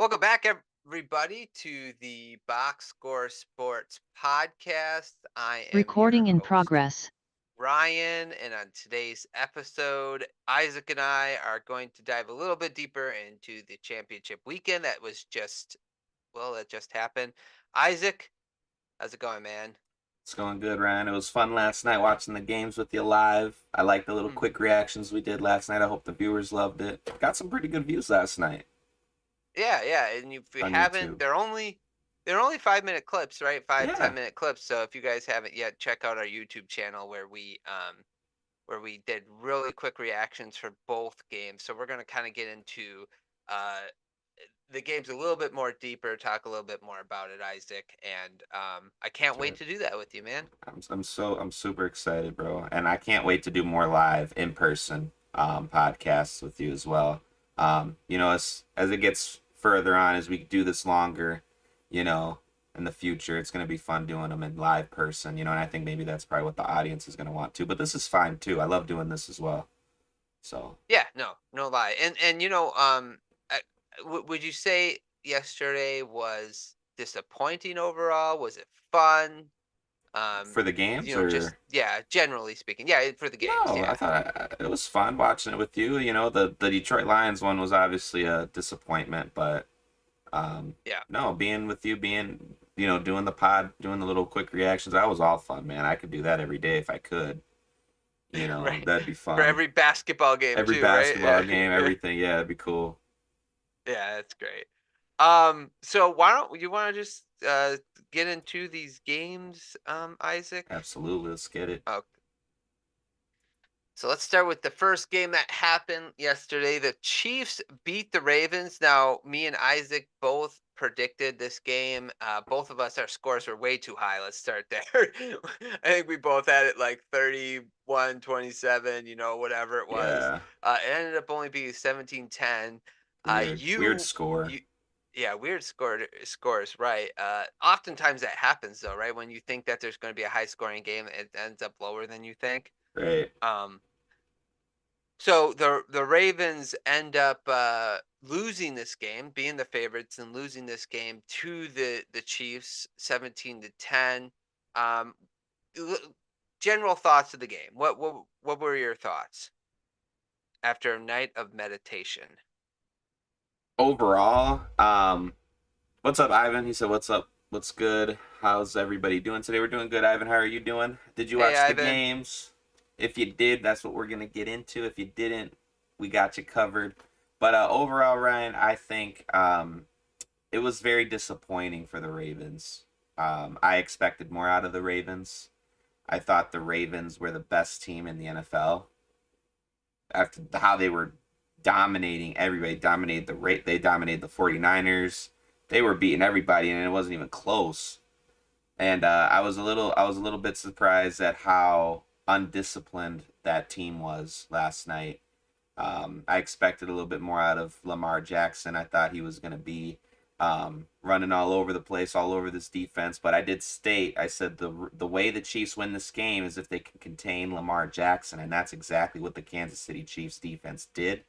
Welcome back, everybody, to the Box Score Sports podcast. I am your Recording in host, progress. Ryan, and on today's episode, Isaac and I are going to dive a little bit deeper into the championship weekend that just happened. Isaac, how's it going, man? It's going good, Ryan. It was fun last night watching the games with you live. I like the little Hmm. quick reactions we did last night. I hope the viewers loved it. Got some pretty good views last night Yeah, and if you on haven't, YouTube. they're only 5 minute clips, right? Five, Yeah, 10 minute clips. So if you guys haven't yet, check out our YouTube channel where we did really quick reactions for both games. So we're going to kind of get into uh, the games a little bit more deeper, talk a little bit more about it, Isaac. And I can't that's wait right. to do that with you, man. I'm super excited, bro, and I can't wait to do more live in person podcasts with you as well. As it gets further on, as we do this longer, you know, in the future, it's gonna be fun doing them in live person. And I think maybe that's probably what the audience is gonna want too. But this is fine too. I love doing this as well. So Yeah, no lie. And would you say yesterday was disappointing overall? Was it fun? Um, for the games, just or yeah, generally speaking, yeah, for the games, no, I yeah, thought it was fun watching it with you. The Detroit Lions one was obviously a disappointment, but yeah, no, being with you, doing the pod, doing the little quick reactions, that was all fun, man. I could do that every day if I could. right. That'd be For fun. every basketball game Every too, right? basketball Yeah, game, everything, yeah, it'd be cool. yeah, that's great. So why don't you want to just get into these games, Isaac? Absolutely, let's get it. Oh, so let's start with the first game that happened yesterday. The Chiefs beat the Ravens. Now, me and Isaac both predicted this game. Both of us, our scores were way too high. Let's start there. I think we both had it like 31-27, whatever it was. Yeah, It ended up only being 17-10. weird score. You, yeah, weird scores, right? Oftentimes that happens though, right? When you think that there's going to be a high scoring game, it ends up lower than you think. Right. Um, so the Ravens end up losing this game, being the favorites, and losing this game to the Chiefs, 17-10. Um, General thoughts of the game. What were your thoughts after a night of meditation? Overall, what's up, Ivan? He said, "What's up? What's good? How's everybody doing today?" We're doing good, Ivan. How are you doing? Did you Hey, watch the Ivan. games? If you did, that's what we're gonna get into. If you didn't, we got you covered. But overall, Ryan, I think it was very disappointing for the Ravens. I expected more out of the Ravens. I thought the Ravens were the best team in the NFL after how they were dominating everybody. Dominated the rate. They dominated the 49ers. They were beating everybody, and it wasn't even close. And I was a little bit surprised at how undisciplined that team was last night. I expected a little bit more out of Lamar Jackson. I thought he was going to be running all over the place, all over this defense. But I said the way the Chiefs win this game is if they can contain Lamar Jackson, and that's exactly what the Kansas City Chiefs defense did.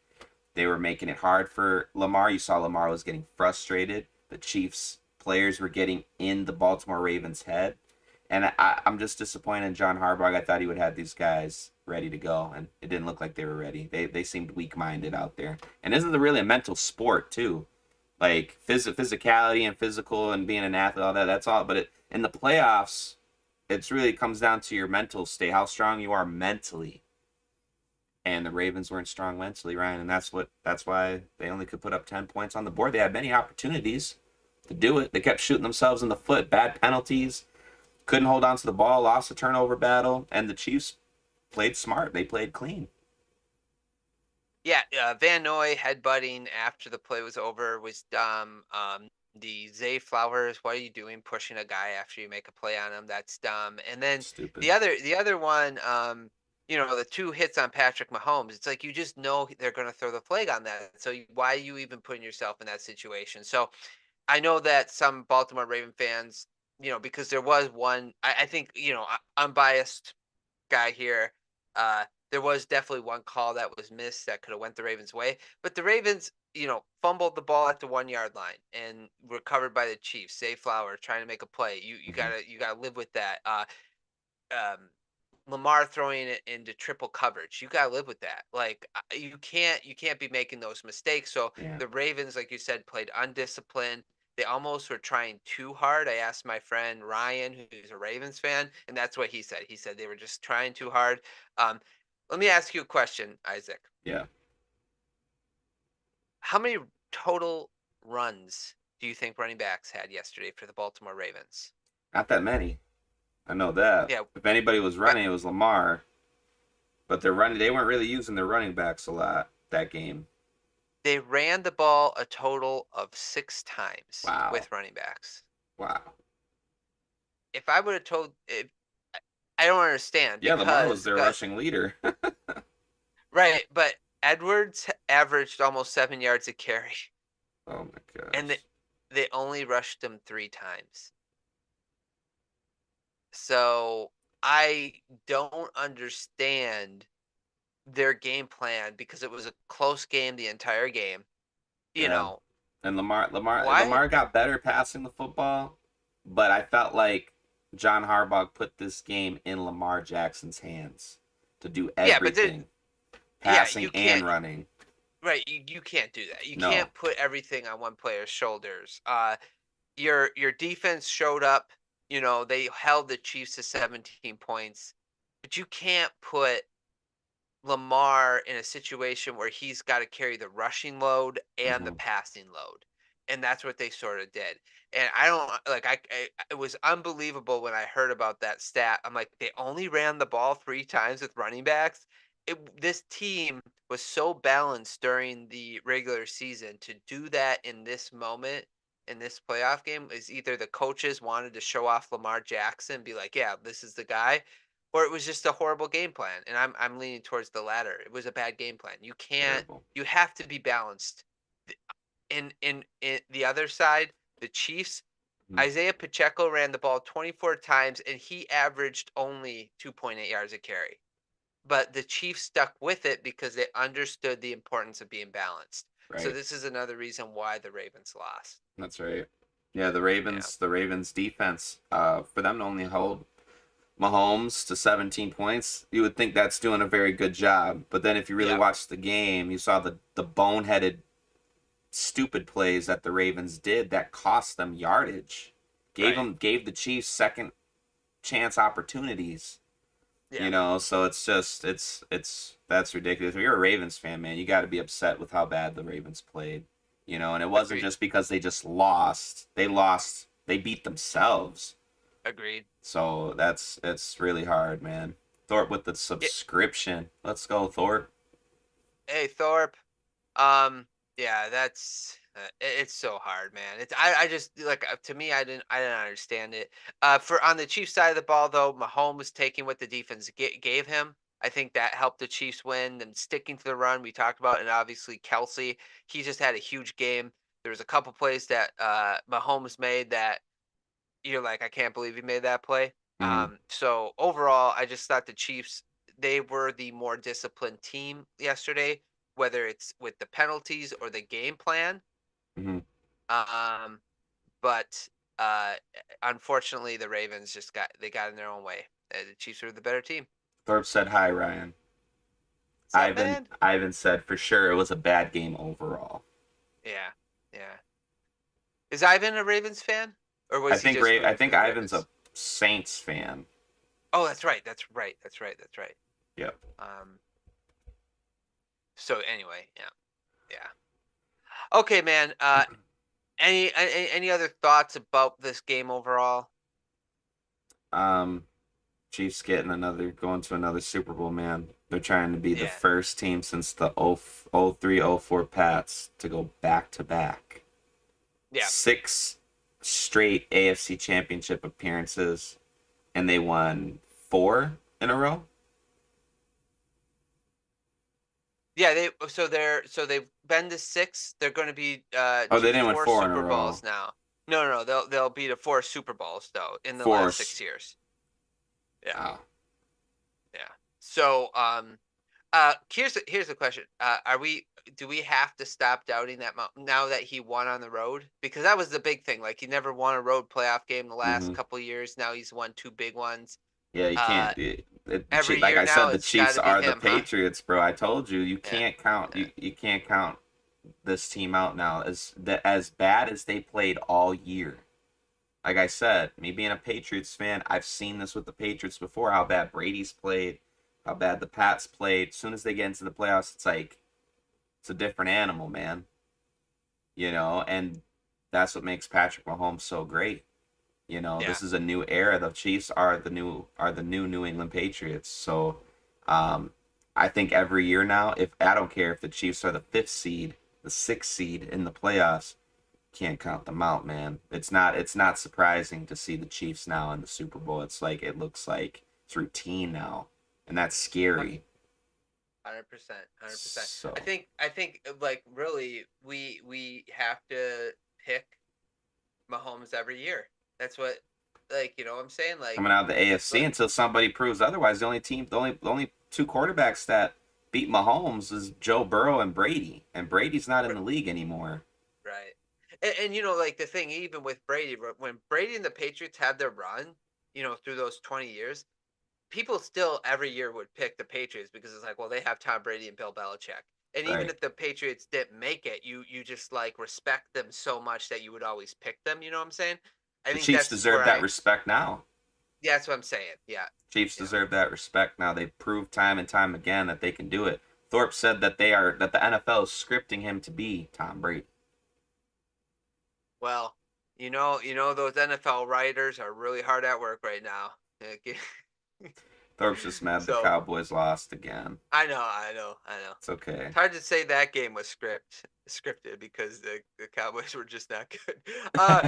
They were making it hard for Lamar. You saw Lamar was getting frustrated. The Chiefs players were getting in the Baltimore Ravens' head. And I'm just disappointed in John Harbaugh. I thought he would have these guys ready to go, and it didn't look like they were ready. They seemed weak-minded out there. And isn't it really a mental sport, too? Like, physicality and physical and being an athlete, all that, that's all. But in the playoffs, it's really comes down to your mental state, how strong you are mentally. And the Ravens weren't strong mentally, Ryan, and that's why they only could put up 10 points on the board. They had many opportunities to do it. They kept shooting themselves in the foot, bad penalties, couldn't hold on to the ball, lost the turnover battle, and the Chiefs played smart. They played clean. Yeah, Van Noy headbutting after the play was over was dumb. The Zay Flowers, what are you doing pushing a guy after you make a play on him? That's dumb. And then Stupid. the other one, the two hits on Patrick Mahomes. It's like you just know they're going to throw the flag on that. So why are you even putting yourself in that situation? So I know that some Baltimore Raven fans, because there was one, I think, unbiased guy here. there was definitely one call that was missed that could have went the Ravens' way, but the Ravens, fumbled the ball at the 1-yard line and recovered by the Chiefs. Zay Flowers trying to make a play. You Hmm. gotta live with that. Um, Lamar throwing it into triple coverage. You gotta live with that. Like you can't be making those mistakes. So Yeah. the Ravens, like you said, played undisciplined. They almost were trying too hard. I asked my friend Ryan, who's a Ravens fan, and that's what he said. He said they were just trying too hard. Um, Let me ask you a question, Isaac. Yeah. How many total runs do you think running backs had yesterday for the Baltimore Ravens? Not that many. I know that. Yeah, If anybody was but running, it was Lamar. But they weren't really using their running backs a lot that game. they ran the ball a total of 6 times Wow. with running backs. Wow. If I would have told, if, I don't understand Yeah, Lamar was because, their rushing leader. right, but Edwards averaged almost 7 yards a carry, Oh my and gosh. they only rushed him 3 times. So I don't understand their game plan because it was a close game the entire game. You Yeah. know, And why? Lamar got better passing the football, but I felt like John Harbaugh put this game in Lamar Jackson's hands to do Yeah, but everything, yeah, passing you can't. and running. Right, you can't do that. You No. can't put everything on one player's shoulders. Your defense showed up. They held the Chiefs to 17 points, but you can't put Lamar in a situation where he's got to carry the rushing load and the Hmm. passing load. And that's what they sort of did. And I don't like I it was unbelievable when I heard about that stat. I'm like, they only ran the ball 3 times with running backs. This team was so balanced during the regular season to do that in this moment in this playoff game is either the coaches wanted to show off Lamar Jackson, be like, yeah, this is the guy, or it was just a horrible game plan, and I'm leaning towards the latter. It was a bad game plan. Terrible. You have to be balanced. In the other side, the Chiefs, Mhm. Isaiah Pacheco ran the ball 24 times and he averaged only 2.8 yards a carry. But the Chiefs stuck with it because they understood the importance of being balanced. So Right. this is another reason why the Ravens lost. That's right. Yeah, Yeah. The Ravens defense, for them to only hold Mahomes to 17 points, you would think that's doing a very good job. But then if you really Yeah. watched the game, you saw the boneheaded stupid plays that the Ravens did that cost them yardage. Right. Gave the Chiefs second chance opportunities. Yeah. So it's just it's that's ridiculous. If you're a Ravens fan, man, you got to be upset with how bad the Ravens played. And it wasn't Agreed. just because they just lost. They lost. They beat themselves. Agreed. So it's really hard, man. Thorpe with the Yeah. subscription. Let's go, Thorpe. Hey Thorpe. Um, yeah, that's it's so hard, man. I just like to me, I didn't understand it. For on the Chiefs side of the ball, though, Mahomes taking what the defense gave him. I think that helped the Chiefs win and sticking to the run we talked about, and obviously Kelsey, he just had a huge game. There was a couple plays that Mahomes made that you're like, I can't believe he made that play. Hmm. So overall, I just thought the Chiefs, they were the more disciplined team yesterday, whether it's with the penalties or the game plan. Hmm. Um, but uh, unfortunately, the Ravens got in their own way. The Chiefs were the better team. Thorpe said hi, Ryan. What's up, man? Ivan said for sure it was a bad game overall. Yeah, yeah. Is Ivan a Ravens fan, or was he just I rooting for think the Ivan's Ravens? a Saints fan. Oh, that's right. That's right. That's right. That's right. Yep. Um. So anyway, yeah, yeah. Okay, man. Any other thoughts about this game overall? Um, Chiefs going to another Super Bowl, man. They're trying to be the Yeah, first team since the 03-04 Pats to go back to back. yeah, 6 straight AFC Championship appearances, and they won 4 in a row. yeah. They've been to 6. They're going to be Oh, they to didn't win 4 four in a Super row. Bowls now. No, no, no. They'll be to 4 Super Bowls though in the Four. last 6 years. Yeah, Wow. yeah. So Here's the question. Are we Do we have to stop doubting that now that he won on the road? Because that was the big thing. Like he never won a road playoff game the last Hmm. couple years. Now he's won two big ones. Yeah, you Uh, can't. every Like year I now said, the it's got Chiefs to be are the him, huh? Patriots, bro. I told you, you Yeah, can't count. yeah, You can't count this team out now. As bad as they played all year. Like I said, me being a Patriots fan, I've seen this with the Patriots before. How bad Brady's played, how bad the Pats played. As soon as they get into the playoffs, it's like it's a different animal, man. And that's what makes Patrick Mahomes so great. yeah. This is a new era. The Chiefs are the new New England Patriots. So, um, I think every year now, if I don't care if the Chiefs are the fifth seed, the sixth seed in the playoffs, can't count them out, man. It's not surprising to see the Chiefs now in the Super Bowl. It looks like it's routine now, and that's scary. 100%, 100%. So I think like really we have to pick Mahomes every year. That's what, like, you know what I'm saying? Like coming out of the AFC like until somebody proves otherwise, the only two quarterbacks that beat Mahomes is Joe Burrow and Brady, and Brady's not in the league anymore. right. And like the thing, even with Brady, when Brady and the Patriots had their run, through those 20 years, people still every year would pick the Patriots because it's like, well, they have Tom Brady and Bill Belichick. And even Right. if the Patriots didn't make it, you just like respect them so much that you would always pick them. You know what I'm saying? I The think Chiefs that's deserve where that I. respect now. Yeah, that's what I'm saying. Yeah, Chiefs yeah. deserve that respect now. They've proved time and time again that they can do it. Thorpe said that the NFL is scripting him to be Tom Brady. Well, those NFL writers are really hard at work right now. Thorpe's just mad the So Cowboys lost again. I know. It's okay. It's hard to say that game was scripted because the Cowboys were just not good. Uh,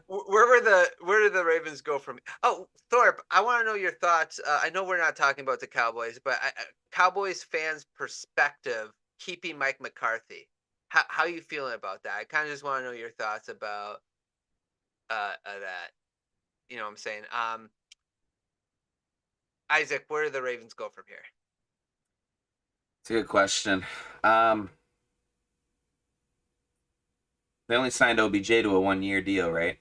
where did the Ravens go from? Oh, Thorpe, I want to know your thoughts. I know we're not talking about the Cowboys, but Cowboys fans' perspective keeping Mike McCarthy. How you feeling about that? I kind of just want to know your thoughts about that. You know what I'm saying? Isaac, where do the Ravens go from here? It's a good question. Um, they only signed OBJ to a 1 year deal, right?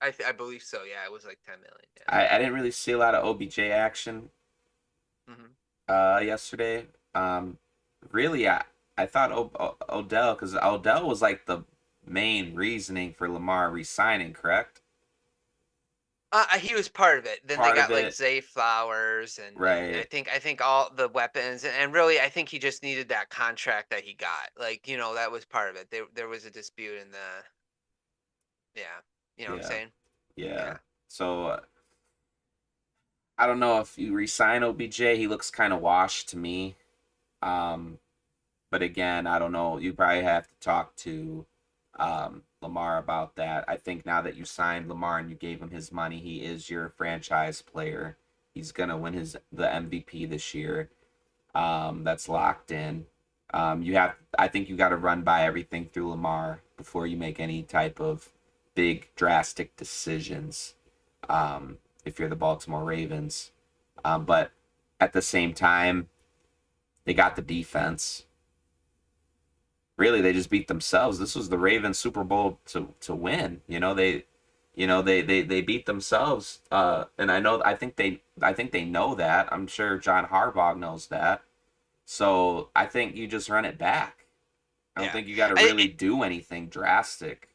I believe so. Yeah, it was like 10 million. I didn't really see a lot of OBJ action Yeah. Hmm. yesterday. Um, really, I thought Odell, because Odell was like the main reasoning for Lamar re-signing, correct? He was part of it. Then they Part of got like it, Zay Flowers, and I right? think I think all the weapons, and really I think he just needed that contract that he got. Like that was part of it. There was a dispute in the, yeah, you know what I'm Yeah, saying? yeah. Yeah, So I don't know if you re-sign OBJ. He looks kind of washed to me. Um, but again, I don't know. You probably have to talk to Lamar about that. I think now that you signed Lamar and you gave him his money, he is your franchise player. He's gonna win the MVP this year. That's locked in. I think you got to run by everything through Lamar before you make any type of big drastic decisions. If you're the Baltimore Ravens, but at the same time, they got the defense. Really, they just beat themselves. This was the Ravens Super Bowl to win. They beat themselves. And I think they know that. I'm sure John Harbaugh knows that. So I think you just run it back. I don't yeah. think you got to I, really do anything drastic.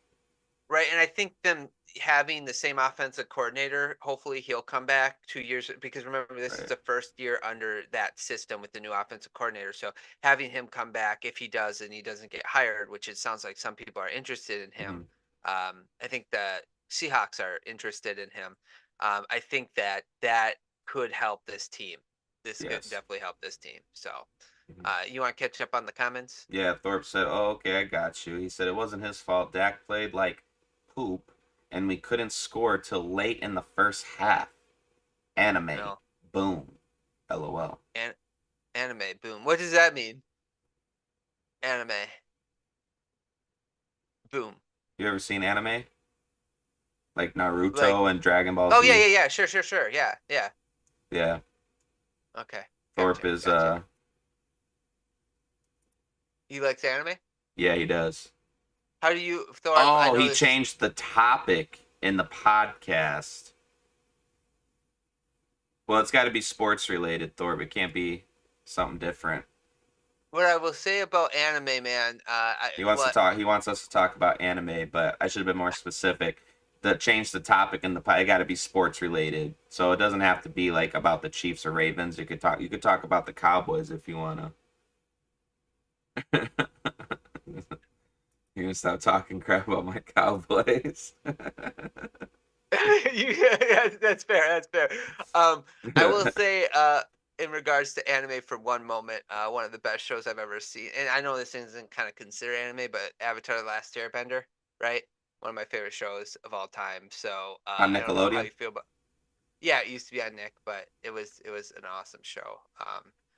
Right, and I think them having the same offensive coordinator, hopefully he'll come back 2 years because remember this is Right. the first year under that system with the new offensive coordinator. So having him come back, if he does and he doesn't get hired, which it sounds like some people are interested in him, Hmm. I think the Seahawks are interested in him. I think that could help this team. This could Yes. definitely help this team. So, Hmm. you want to catch up on the comments? Yeah, Thorpe said, "Oh, okay, I got you." He said it wasn't his fault. Dak played like poop, and we couldn't score till late in the first half. Anime. No, Boom. LOL. an- anime boom. What does that mean? Anime boom. You ever seen anime? Like Like, Naruto and Dragon Ball oh yeah, Z? yeah, yeah, sure, yeah, yeah. Yeah. Okay, Thorpe gotcha, is gotcha. He likes anime. Yeah, he does. How do you, Thorpe? I Oh, know he this is changed the topic in the podcast. Well, it's got to be sports related, Thor. It can't be something different. what I will say about anime, man. He wants us to talk about anime, but I should have been more specific. Change the topic in the it got to be sports related, so it doesn't have to be like about the Chiefs or Ravens. You could talk about the Cowboys if you wanna. You're gonna stop talking crap about my Cowboys. Yeah, that's fair. That's fair. I will say, in regards to anime, for one moment, one of the best shows I've ever seen, and I know this isn't kind of considered anime, but Avatar: The Last Airbender, right? One of my favorite shows of all time. So On I don't know how Nickelodeon. you feel about. Yeah, it used to be on Nick, but it was an awesome show.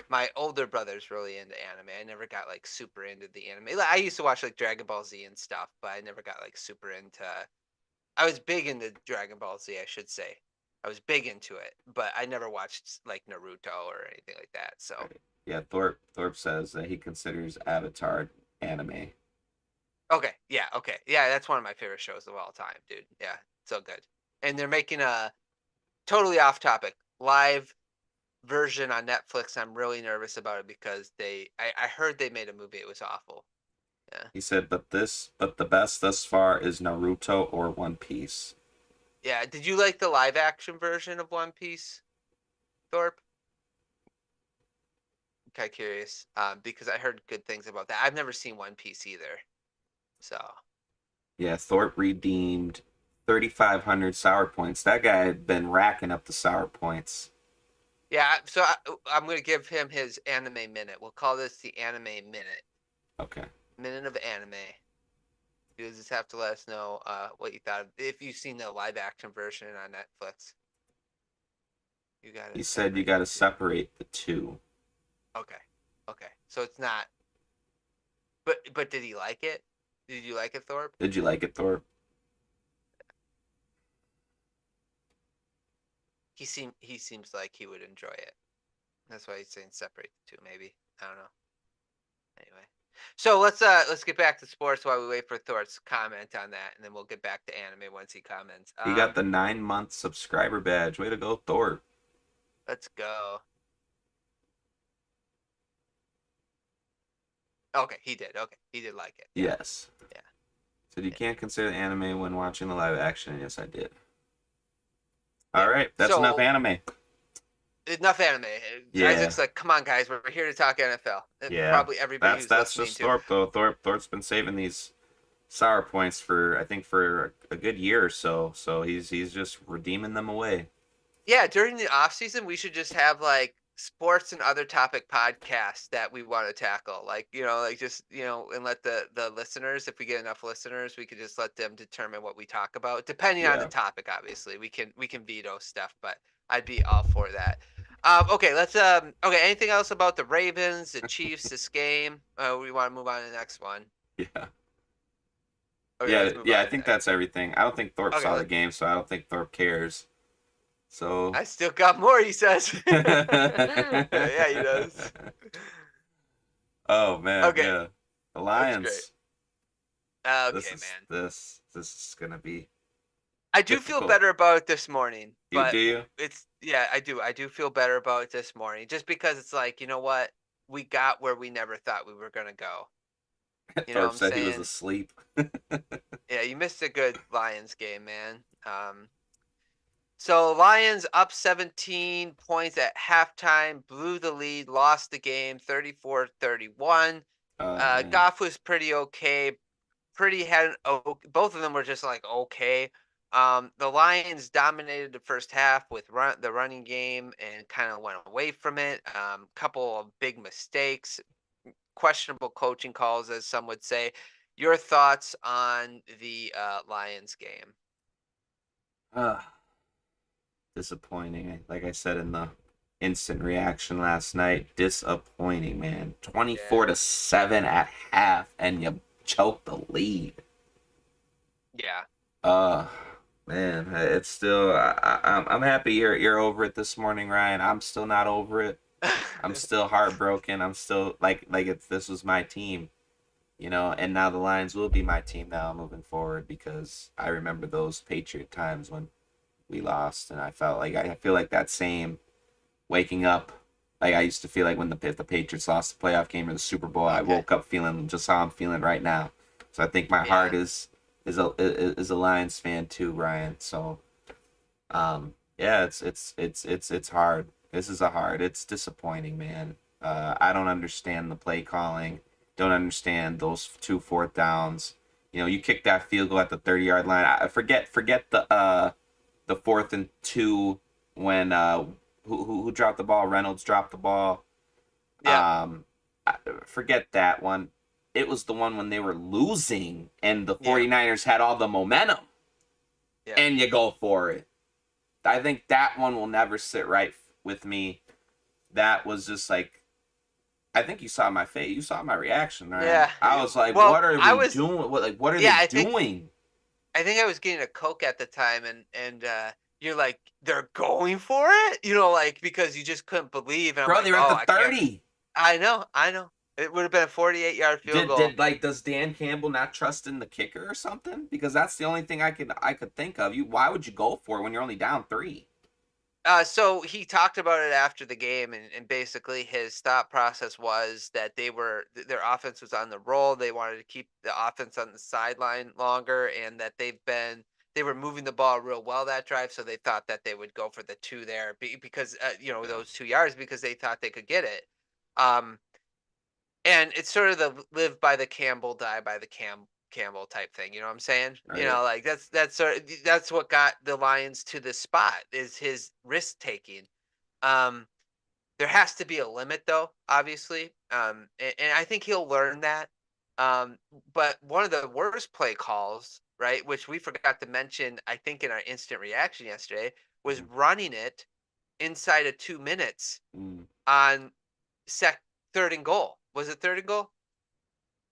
My older brother's really into anime. I never got like super into the anime. Like, I used to watch like Dragon Ball Z and stuff, but I never got like super into. I was big into Dragon Ball Z, I should say. I was big into it, but I never watched like Naruto or anything like that. So Right. Yeah, Thorpe says that he considers Avatar anime. okay, yeah, okay, yeah, that's one of my favorite shows of all time, dude. Yeah, so good. And they're making a totally off topic live version on Netflix. I'm really nervous about it because I heard they made a movie. It was awful. Yeah, He said, but the best thus far is Naruto or One Piece. yeah. Did you like the live action version of One Piece, Thorpe? I'm kind of curious, because I heard good things about that. I've never seen One Piece either, so Yeah, Thorpe redeemed 3,500 sour points. That guy had been racking up the sour points. yeah. So I'm gonna give him his anime minute. We'll call this the anime minute. Okay. Minute of anime. You just have to let us know what you thought if you've seen the live action version on Netflix. You gotta He said you separate got the to two. separate the two. Okay, okay. So it's not. But did he like it? Did you like it, Thorpe? Did you like it, Thorpe? He seems like he would enjoy it. That's why he's saying separate the two. Maybe I don't know. Anyway, so let's get back to sports while we wait for Thorpe's comment on that, and then we'll get back to anime once he comments. He got the 9 month subscriber badge. Way to go, Thorpe. Let's go. Okay, he did. Okay, he did like it. Yeah, Yes. yeah. Said you can't consider the anime when watching the live action. Yes, I did. Yeah. All right, that's enough So anime. enough anime. Yeah, Isaac's like, come on, guys, we're here to talk NFL. yeah. Probably everybody who's That's listening just to. Thorpe though. Thorpe's been saving these sour points for I think for a good year or so. So he's just redeeming them away. Yeah, during the off season, we should just have like sports and other topic podcasts that we want to tackle. Like, like just, and let the listeners, if we get enough listeners, we could just let them determine what we talk about, depending on the Yeah. topic. Obviously, we can veto stuff, but I'd be all for that. Okay, let's okay. Anything else about the Ravens, the Chiefs, this game? We want to move on to the next one. Yeah. Okay, Yeah, let's move yeah, on I to think that. that's everything. I don't think Thorpe Okay, saw the game, so I don't think Thorpe cares. So I still got more. He says. Yeah, he does. Oh man, Okay, yeah. The that's great. Lions. Okay, man. This is gonna be I do feel difficult. better about it this morning, You but do you? it's yeah, I do. I do feel better about it this morning, just because it's like, you know what? We got where we never thought we were gonna go. You know what Thorpe I'm said he was saying? asleep. Yeah, you missed a good Lions game, man. So Lions up 17 points at halftime, blew the lead, lost the game 34-31. Oh man. Goff was pretty okay. Pretty had both of them were just like okay. The Lions dominated the first half with the running game and kind of went away from it. Couple of big mistakes, questionable coaching calls, as some would say. Your thoughts on the Lions game? Ah, disappointing. Like I said in the instant reaction last night, disappointing, man. 24-7 at half, and you choke the lead. Yeah. Uh Man, it's still. I'm happy you're over it this morning, Ryan. I'm still not over it. I'm Yeah. still heartbroken. I'm still like this was my team. And now the Lions will be my team now moving forward because I remember those Patriot times when we lost, and I feel like that same waking up. Like I used to feel like when if the Patriots lost the playoff game or the Super Bowl, I Okay. woke up feeling just how I'm feeling right now. So I think my heart Yeah. is a Lions fan too, Ryan. So yeah, it's hard. This is a hard. It's disappointing, man. I don't understand the play calling. Don't understand those two fourth downs. You kick that field goal at the 30-yard line. I forget the 4th and 2 when who dropped the ball? Reynolds dropped the ball. Yeah. Forget that one. It was the one when they were losing and the Yeah. 49ers had all the momentum Yeah. and you go for it. I think that one will never sit right with me. That was just like, I think you saw my face. You saw my reaction, Ryan. Yeah. I was like, Well, "What are I we was. doing? What are Yeah. they I think. doing, I think I was getting a Coke at the time, and you're like, they're going for it, like because you just couldn't believe, and I'm bro? like, They were at oh, the I can't. 30. I know. I know. It would have been a 48-yard field goal. Does Dan Campbell not trust in the kicker or something? Because that's the only thing I could think of. Why would you go for it when you're only down 3? So he talked about it after the game, and basically his thought process was that their offense was on the roll. They wanted to keep the offense on the sideline longer, and that they were moving the ball real well that drive. So they thought that they would go for the 2 there because Yeah. those 2 yards because they thought they could get it. Um, and it's sort of the live by the Campbell, die by the Campbell type thing. You know what I'm saying? Right. Like that's what got the Lions to this spot is his risk taking. Um, there has to be a limit, though, obviously, and I think he'll learn that. Um, but one of the worst play calls, right, which we forgot to mention, I think, in our instant reaction yesterday, was Mm, running it inside of 2 minutes mm. on sec third and goal. Was it third and goal?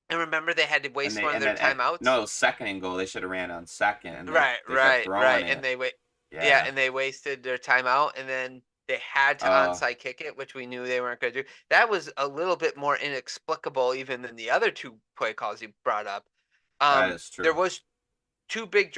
And remember, they had to And waste they one of and their then timeouts. no, second and goal. They should have ran on second, and they Right, they kept right, throwing right, and it. yeah, Yeah. and they wasted their timeout, and then they had to Uh, onside kick it, which we knew they weren't gonna do. That was a little bit more inexplicable even than the other 2 play calls you brought up. that is There true. was 2 big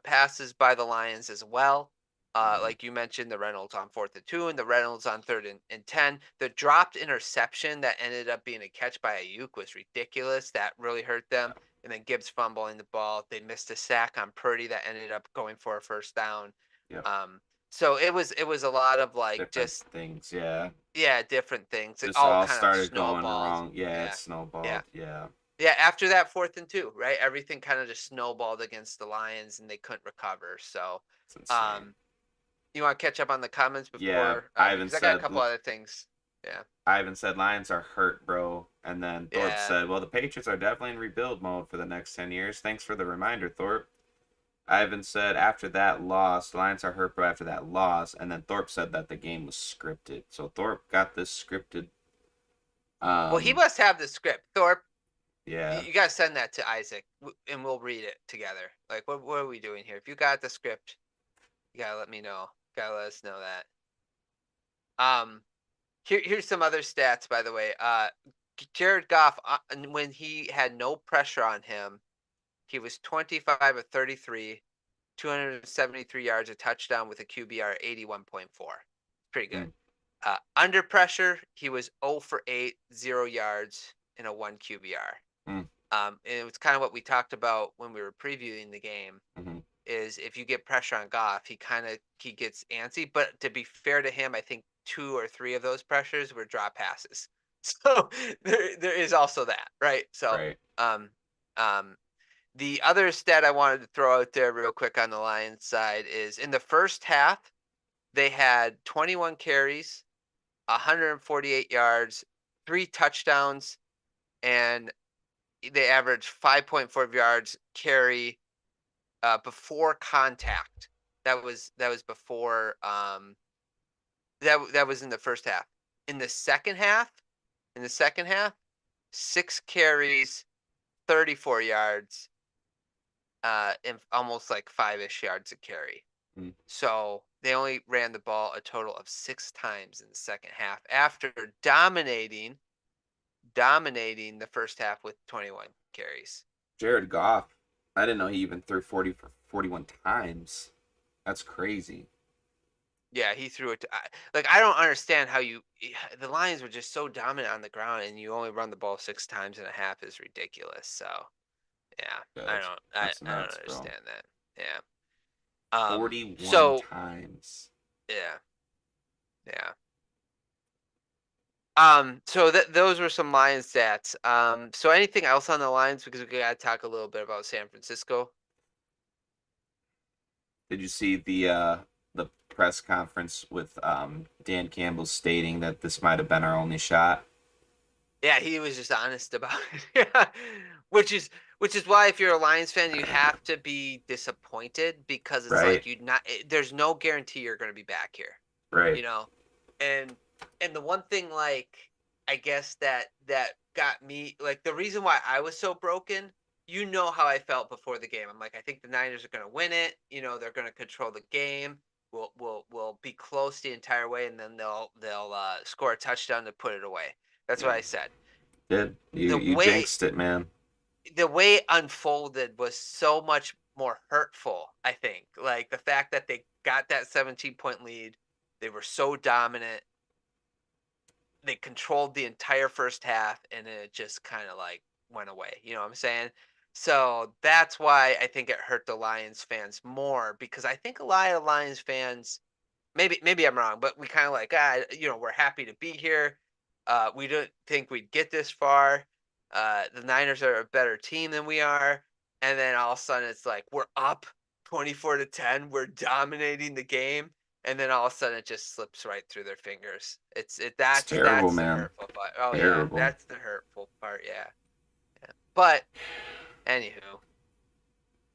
passes by the Lions as well. Hmm. Like you mentioned, the Reynolds on 4th and 2 and the Reynolds on 3rd and 10. The dropped interception that ended up being a catch by Ayuk was ridiculous. That really hurt them. Yeah. And then Gibbs fumbling the ball. They missed a sack on Purdy that ended up going for a first down. Yep. Um, so it was a lot of like Different just things. Yeah. yeah, different things. It Just all all kind of started going snowballed. wrong. Yeah, it Yeah. Yeah. snowballed. Yeah. Yeah, after that 4th and 2, right? Everything kind of just snowballed against the Lions and they couldn't recover. So, It's insane. um, you want to catch up on the comments Yeah. before because I got a couple other things. Yeah. Ivan said Lions are hurt, bro. And then Thorpe Yeah. said, well, the Patriots are definitely in rebuild mode for the next 10 years. Thanks for the reminder, Thorpe. Ivan said after that loss, Lions are hurt, bro, after that loss. And then Thorpe said that the game was scripted. So Thorpe got this scripted. Well, he Um, must have the script. Thorpe, yeah. you got to send that to Isaac and we'll read it together. Like, what are we doing here? If you got the script, you got to let me know. Got to let us know that. Um, here's some other stats, by the way. Jared Goff, when he had no pressure on him, he was 25 of 33, 273 yards, a touchdown with a QBR 81.4. Pretty good. Mm, Under pressure, he was 0 for 8, 0 yards, and a 1 QBR. mm, And it was kind of what we talked about when we were previewing the game. mm-hmm. Is if you get pressure on Goff, he gets antsy. But to be fair to him, I think 2 or 3 of those pressures were drop passes. So there is also that, right? So Right. um um the other stat I wanted to throw out there real quick on the Lions side is in the first half, they had 21 carries, 148 yards, 3 touchdowns, and they averaged 5.4 yards carry before contact. That was before that was in the first half. In the second half, in the second half, 6 carries, 34 yards, and almost like 5-ish yards a carry. Mm, So they only ran the ball a total of 6 times in the second half after dominating dominating the first half with 21 carries. Jared Goff. I didn't know he even threw 40 for 41 times. That's crazy. Yeah, he threw it. Like I don't understand how the Lions were just so dominant on the ground, and you only run the ball 6 times and a half is ridiculous. So yeah, Yeah, I don't that's I don't nuts, bro. understand that. Yeah. 41 So times. yeah, yeah. So those were some Lions stats. So anything else on the Lions because we gotta talk a little bit about San Francisco. Did you see the press conference with Dan Campbell stating that this might have been our only shot? Yeah, he was just honest about it. Yeah. Which is why if you're a Lions fan, you have to be disappointed because it's Right, like there's no guarantee you're going to be back here, right. you know. And the one thing like I guess that got me like the reason why I was so broken, you know how I felt before the game. I'm like I think the Niners are going to win it, they're going to control the game. We'll be close the entire way and then they'll score a touchdown to put it away. That's what Yep. I said. Did you The you way jinxed it, man? the way it unfolded was so much more hurtful, I think. Like the fact that they got that 17-point lead, they were so dominant, they controlled the entire first half, and then it just kind of like went away. You know what I'm saying? So that's why I think it hurt the Lions fans more because I think a lot of Lions fans maybe I'm wrong, but we kind of like we're happy to be here. We didn't think we'd get this far. The Niners are a better team than we are, and then all of a sudden it's like we're up 24-10. We're dominating the game, and then all of a sudden it just slips right through their fingers. It's terrible, That's the man. hurtful part. Oh yeah, Terrible. that's the hurtful part. Yeah, yeah. But anywho,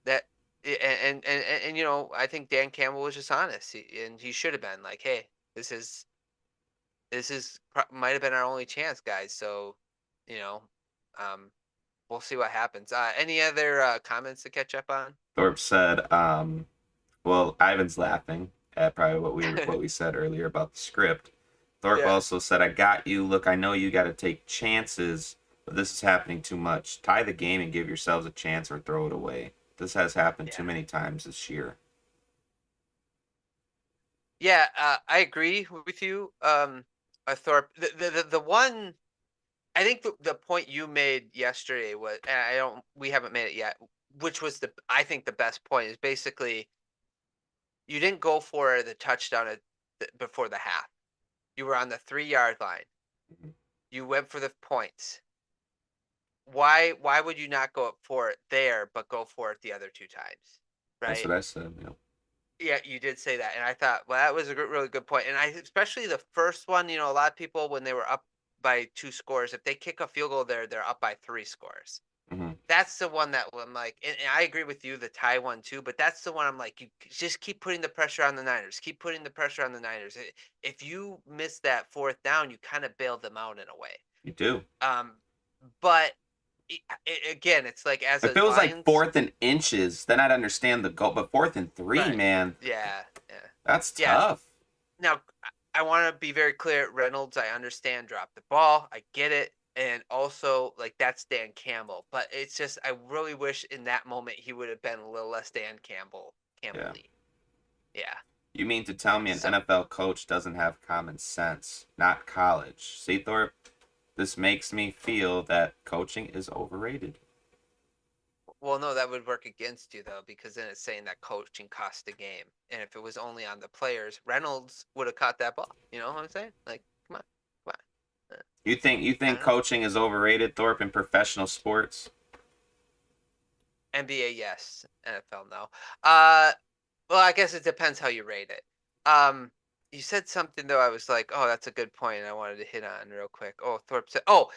that I think Dan Campbell was just honest, and he should have been like, hey, this is might have been our only chance, guys. So, you know, um, we'll see what happens. Any other comments to catch up on? Thorpe said, well, Ivan's laughing at probably what we said earlier about the script. Thorpe Yeah, also said, "I got you. Look, I know you got to take chances, but this is happening too much. Tie the game and give yourselves a chance, or throw it away. This has happened too yeah, many times this year." yeah. I agree with you, Thorpe. The one I think the point you made yesterday was, and I don't, we haven't made it yet, which was I think the best point is basically you didn't go for the touchdown before the half. You were on the 3-yard line. Mhm. You went for the points. Why would you not go for it there, but go for it the other 2 times, That's right? what I said. Yeah, you did say that, and I thought, well, that was a really good point, and I especially the first one, a lot of people when they were up by 2 scores, if they kick a field goal there, they're up by 3 scores. Mm-hmm. That's the one that I'm like, and I agree with you, the tie one too, but that's the one I'm like, you just keep putting the pressure on the Niners, keep putting the pressure on the Niners. If you miss that 4th down, you kind of bail them out in a way. You do. Um, but again, it's like as If a it was like Lions, fourth and inches, then I'd understand the goal. But fourth and three, right? man, Yeah, yeah, that's yeah. tough. Now, I want to be very clear. Reynolds, I understand, dropped the ball. I get it. And also, like, that's Dan Campbell. But it's just, I really wish in that moment he would have been a little less Dan Campbell, Yeah. Campbell-y. Yeah. You mean to tell me an So, NFL coach doesn't have common sense? Not college. See, Thorpe, this makes me feel that coaching is overrated. well, no, that would work against you, though, because then it's saying that coaching cost the game. And if it was only on the players, Reynolds would have caught that ball. You know what I'm saying? Like, come on. Come on. I You think don't know. coaching is overrated, Thorpe, in professional sports? NBA, yes. NFL, no. Uh, Well, I guess it depends how you rate it. You said something though. I was like, "Oh, that's a good point," and I wanted to hit on real quick. Oh, Thorpe said, "Oh,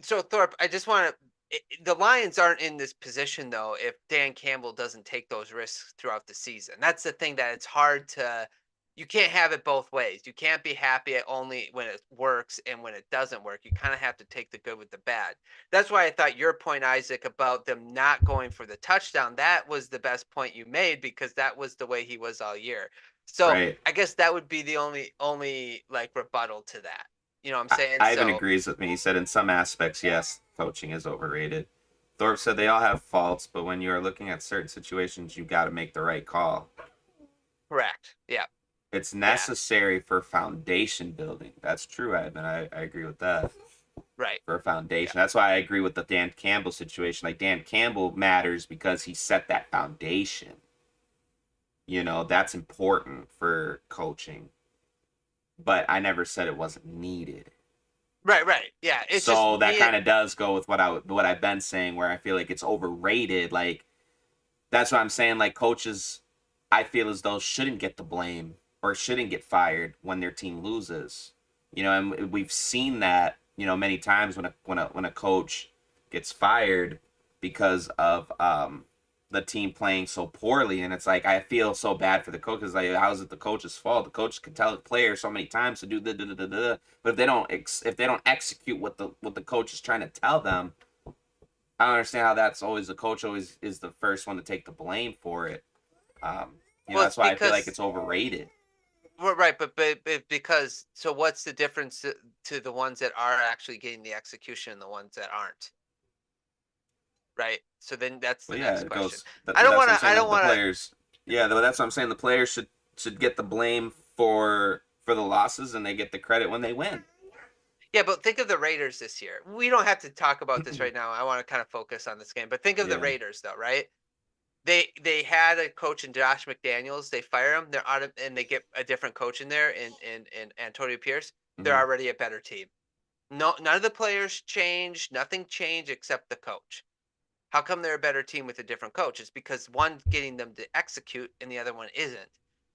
so Thorpe, I just want to." The Lions aren't in this position though if Dan Campbell doesn't take those risks throughout the season. That's the thing that it's hard to. You can't have it both ways. You can't be happy at only when it works and when it doesn't work. You kind of have to take the good with the bad. That's why I thought your point, Isaac, about them not going for the touchdown, that was the best point you made because that was the way he was all year. So Right. I guess that would be the only like rebuttal to that. You know what I'm saying? Ivan So agrees with me. He said in some aspects, yes, coaching is overrated. Thorpe said they all have faults, but when you are looking at certain situations, you got to make the right call. correct. Yeah. It's Yeah. necessary for foundation building. That's true, Ivan. I agree with that. Right. For a Yeah. foundation. That's why I agree with the Dan Campbell situation. Like Dan Campbell matters because he set that foundation. That's important for coaching. But I never said it wasn't needed. Right. Right. Yeah. It's just So that me. kind of does go with what I've been saying, where I feel like it's overrated. Like that's what I'm saying. Like coaches, I feel as though shouldn't get the blame or shouldn't get fired when their team loses. And we've seen that many times when a coach gets fired because of the team playing so poorly, and it's like I feel so bad for the coach because like how is it the coach's fault? The coach can tell the player so many times to do the, but if they don't execute what the coach is trying to tell them, I don't understand how that's always the coach always is the first one to take the blame for it. Well, it's That's why I feel like because it's overrated. well, right, but because so what's the difference to the ones that are actually getting the execution and the ones that aren't? Right. So then that's the Well, yeah, next it question. goes. I don't That's want what I'm to. I saying. don't The want to. players, yeah, that's what I'm saying. The players should get the blame for the losses, and they get the credit when they win. Yeah, but think of the Raiders this year. We don't have to talk about this right now. I want to kind of focus on this game, but think of the Yeah. Raiders though, right? They had a coach in Josh McDaniels. They fire him. They're out of, and they get a different coach in there in Antonio Pierce. They're Mm-hmm. already a better team. No, none of the players changed. Nothing changed except the coach. How come they're a better team with a different coach? It's because one's getting them to execute and the other one isn't.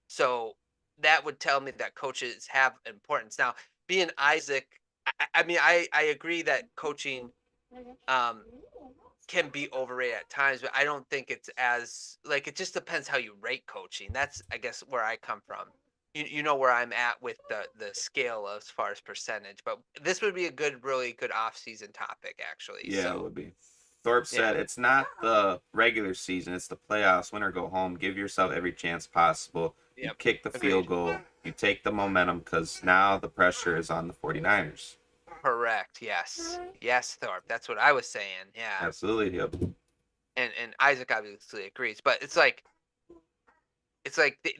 So that would tell me that coaches have importance. Now, being Isaac, I mean, I agree that coaching um, can be overrated at times, but I don't think it's as like it just depends how you rate coaching. That's I guess where I come from. You know where I'm at with the scale as far as percentage, but this would be a really good off season topic actually. Yeah, it So would be. Thorpe yeah, said it's not the regular season, it's the playoffs. Win or go home. Give yourself every chance possible. You yep, kick the field agreed. goal. You take the momentum because now the pressure is on the 49ers. Correct. Yes. Yes, Thorpe. That's what I was saying. Yeah. Absolutely. Yep. And Isaac obviously agrees, but it's like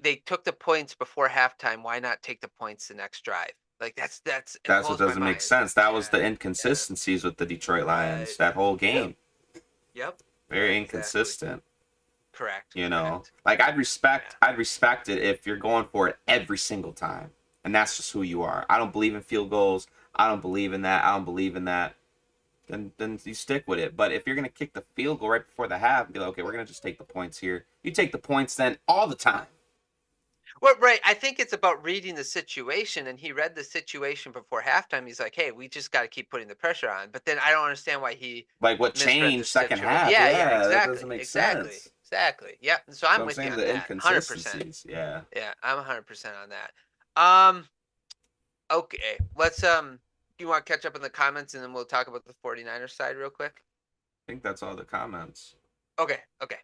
they took the points before halftime. Why not take the points the next drive? Like that's it That's what blows my doesn't make mind. It's sense. like That was yeah, the yeah, inconsistencies with the Detroit right. Lions that whole Yep. game. Yep. Yeah. Very Exactly. inconsistent. Correct. Like Correct. I'd Yeah. respect it if you're going for it every single time. And that's just who you are. I don't believe in field goals. I don't believe in that. I don't believe in that. Then you stick with it. But if you're gonna kick the field goal right before the half and be like, okay, we're gonna just take the points here. You take the points then all the time. Well, right. I think it's about reading the situation, and he read the situation before halftime. He's like, "Hey, we just got to keep putting the pressure on." But then I don't understand why he Like what misread the changed second situation. half? Yeah, yeah, Yeah, that doesn't exactly, make exactly, sense. exactly. Yep. So So I'm I'm with you saying on the that, 100%. inconsistencies. Yeah. Yeah, I'm 100% on that. Um, okay, let's you want to catch up in the comments, and then we'll talk about the 49ers side real quick. I think that's all the comments. Okay, okay.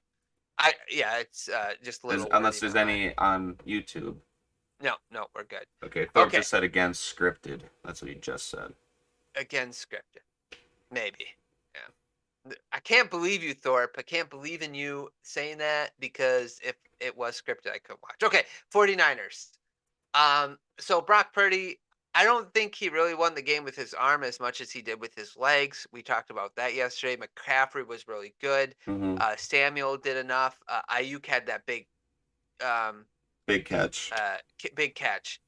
Yeah, it's just a little Unless wording there's on mine. any on YouTube. No, no, we're good. Okay, Thorpe Okay, just said again scripted. That's what he just said. again, scripted, maybe. Yeah. I can't believe you, Thorpe. I can't believe in you saying that because if it was scripted, I could watch. Okay, 49ers. So Brock Purdy, I don't think he really won the game with his arm as much as he did with his legs. We talked about that yesterday. McCaffrey was really good. Mm-hmm. Samuel did enough. Ayuk had that um, Big catch. big catch.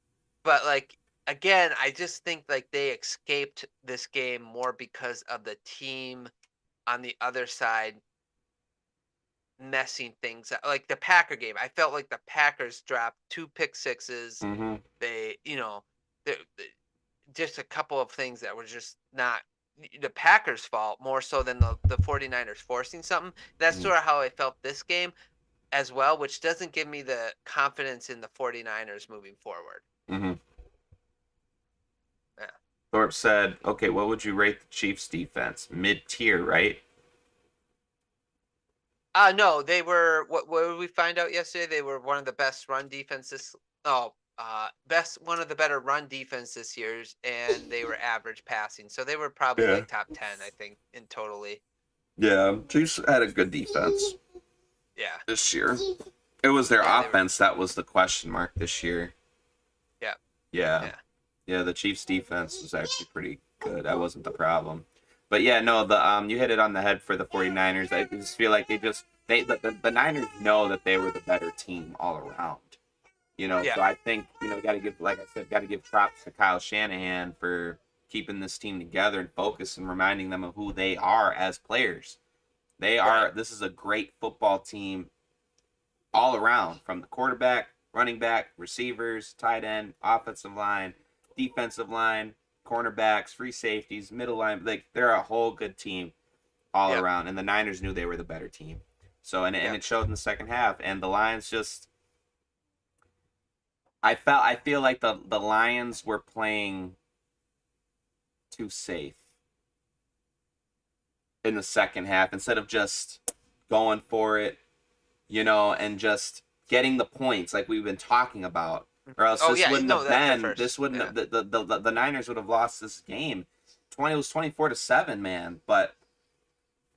But like again, I just think like they escaped this game more because of the team on the other side messing things up. Like the Packer game, I felt like the Packers dropped two pick sixes. Mm-hmm. They, just a couple of things that were just not the Packers' fault more so than the 49ers forcing something. That's Mm-hmm. sort of how I felt this game as well, which doesn't give me the confidence in the 49ers moving forward. Mm-hmm. Yeah. Thorpe said, okay, what would you rate the Chiefs defense? Mid-tier, right? No, they were what did we find out yesterday? They were one of the best run defenses. Oh, one of the better run defense this year's, and they were average passing, so they were probably Yeah. like top 10, I think, in totally. Yeah, Chiefs had a good defense Yeah, this year. It was their yeah, they were. offense that was the question mark this year. Yeah, Yeah. yeah, Yeah, the Chiefs defense was actually pretty good. That wasn't the problem. But yeah, no, the you hit it on the head for the 49ers. I just feel like the Niners know that they were the better team all around. yeah, So I think, got to give, like I said, got to give props to Kyle Shanahan for keeping this team together and focused and reminding them of who they are as players. right. This is a great football team all around, from the quarterback, running back, receivers, tight end, offensive line, defensive line, cornerbacks, free safeties, middle line. Like, they're a whole good team all Yep, around, and the Niners knew they were the better team. So, and yep, it showed in the second half. And the Lions just, I feel like the Lions were playing too safe in the second half instead of just going for it, and just getting the points like we've been talking about. Or else oh yeah, no, that this first, wouldn't yeah, have, the Niners would have lost this game. It was 24-7, man. But,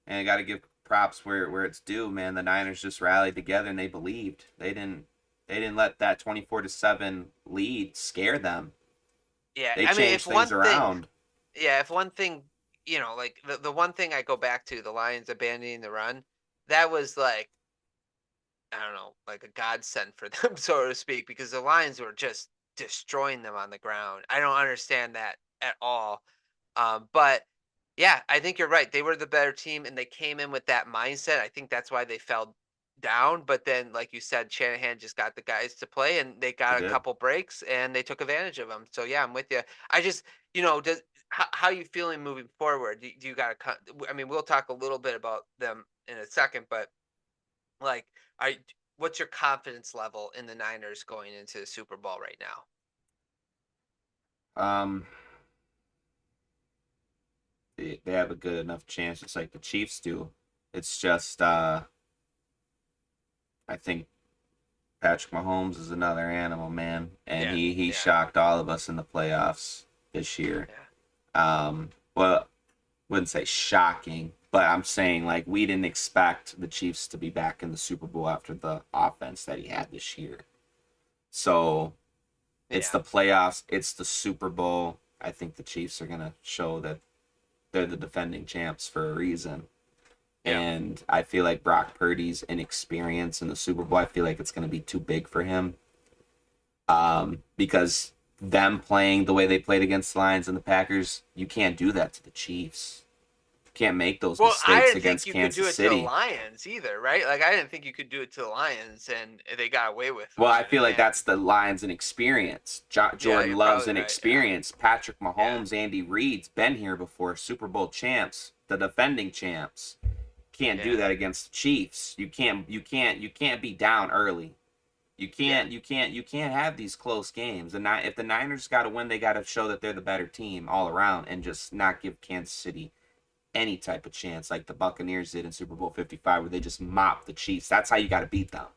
and I got to give props where it's due, man. The Niners just rallied together and they believed. They didn't let that 24-7 lead scare them. yeah. They I mean, changed if things one thing, around. yeah, if one thing, like the one thing I go back to, the Lions abandoning the run, that was like, I don't know, like a godsend for them, so to speak, because the Lions were just destroying them on the ground. I don't understand that at all. But yeah, I think you're right. They were the better team and they came in with that mindset. I think that's why they fell down. But then, like you said, Shanahan just got the guys to play and they They got a did. couple breaks and they took advantage of them. So yeah, I'm with you. I just, does how you feeling moving forward? Do you got to? I mean, we'll talk a little bit about them in a second, but like, I what's your confidence level in the Niners going into the Super Bowl right now? Um, they have a good enough chance, just like the Chiefs do. It's just, I think Patrick Mahomes is another animal, man, and Yeah, he yeah, shocked all of us in the playoffs this year. yeah, Well, wouldn't say shocking, but I'm saying, like, we didn't expect the Chiefs to be back in the Super Bowl after the offense that he had this year. So it's yeah, the playoffs, it's the Super Bowl. I think the Chiefs are gonna show that they're the defending champs for a reason. yeah. And I feel like Brock Purdy's inexperience in the Super Bowl, I feel like it's going to be too big for him. Because them playing the way they played against the Lions and the Packers, you can't do that to the Chiefs. You can't make those Well, I mistakes didn't think against you could do Kansas it to the City. Lions either, right? Like I didn't think you could do it to the Lions, and they got away with Well, I one. feel like And that's the Lions and experience. yeah, Jordan you're Love's probably and right. Yeah, experience. Patrick yeah, Mahomes, Andy Reid's been here before, Super Bowl champs, the defending champs. Can't do yeah, that against the Chiefs. You can't be down early. You yeah, can't you can't you can't have these close games. And if the Niners got to win, they got to show that they're the better team all around and just not give Kansas City any type of chance like the Buccaneers did in Super Bowl 55 where they just mopped the Chiefs. That's how you got to beat them.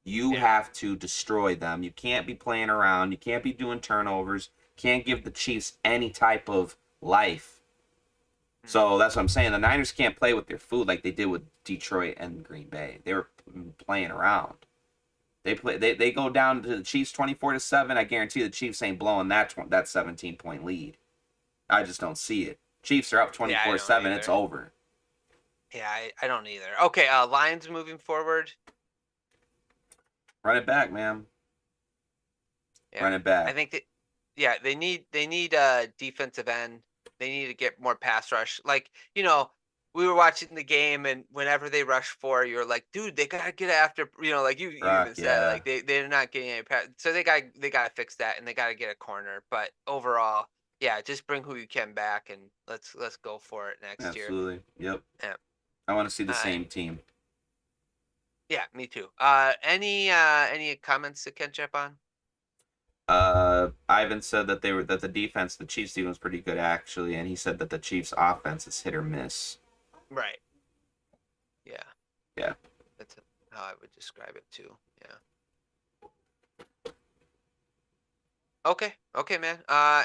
You yeah. have to destroy them. You can't be playing around. You can't be doing turnovers. Can't give the Chiefs any type of life. Mm. So that's what I'm saying. The Niners can't play with their food like they did with Detroit and Green Bay. They were playing around. They go down to the Chiefs 24-7. I guarantee the Chiefs ain't blowing that 17-point lead. I just don't see it. Chiefs are up Yeah, I don't 24-7. It's either. over. Yeah, I don't either. Okay, Lions moving forward. Run it back, man. Yeah, Run it I back. think that. Yeah, they need defensive end. They need to get more pass rush. Like we were watching the game, and whenever they rush for, you're like, dude, they gotta get after. Like you even Rock, said, yeah. like they're not getting any pass. So they gotta fix that, and they gotta get a corner. But overall, yeah, just bring who you can back, and let's go for it next year. Absolutely. Yep. Yeah. I want to see the Uh, same team. yeah, me too. Any comments to catch up on? Ivan said that the defense, the Chiefs defense was pretty good actually, and he said that the Chiefs offense is hit or miss. Right. Yeah, Yeah. that's how I would describe it too. Yeah. Okay. Okay, man.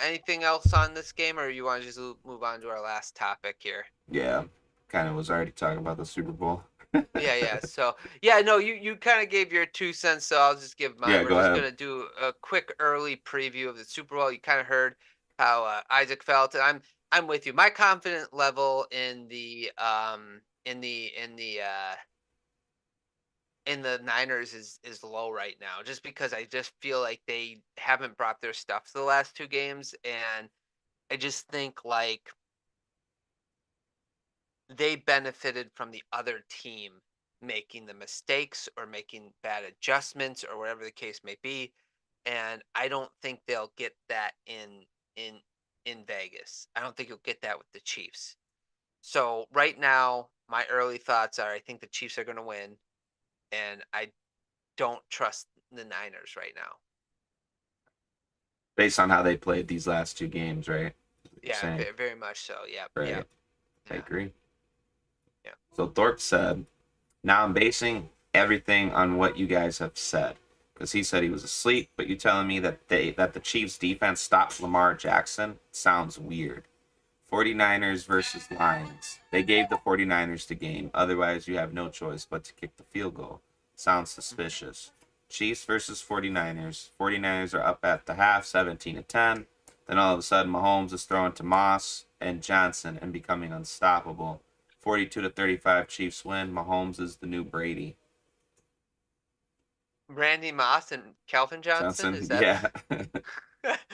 Anything else on this game, or you want to just move on to our last topic here? Yeah, kind of was already talking about the Super Bowl. Yeah, yeah. So, yeah, no, you kind of gave your 2 cents, so I'll just give mine. Yeah, We're go just ahead. gonna do a quick early preview of the Super Bowl. You kind of heard how Isaac felt, and I'm with you. My confidence level in the Niners is low right now, just because I just feel like they haven't brought their stuff to the last 2 games, and I just think like they benefited from the other team making the mistakes or making bad adjustments or whatever the case may be, and I don't think they'll get that in in Vegas. I don't think you'll get that with the Chiefs. So right now, my early thoughts are I think the Chiefs are going to win, and I don't trust the Niners right now. Based on how they played these last two games, right? You're Yeah, saying, very, very much so. Yep, right? yep, I yeah, agree. yeah. So Thorpe said, "Now I'm basing everything on what you guys have said." Because he said he was asleep, but you telling me that the Chiefs defense stopped Lamar Jackson sounds weird. 49ers versus Lions. They gave the 49ers the game. Otherwise, you have no choice but to kick the field goal. Sounds Mhm. suspicious. Chiefs versus 49ers. 49ers are up at the half, 17-10. Then all of a sudden, Mahomes is throwing to Moss and Johnson and becoming unstoppable. 42-35 Chiefs win. Mahomes is the new Brady. Randy Moss and Calvin Johnson, Johnson, is that yeah.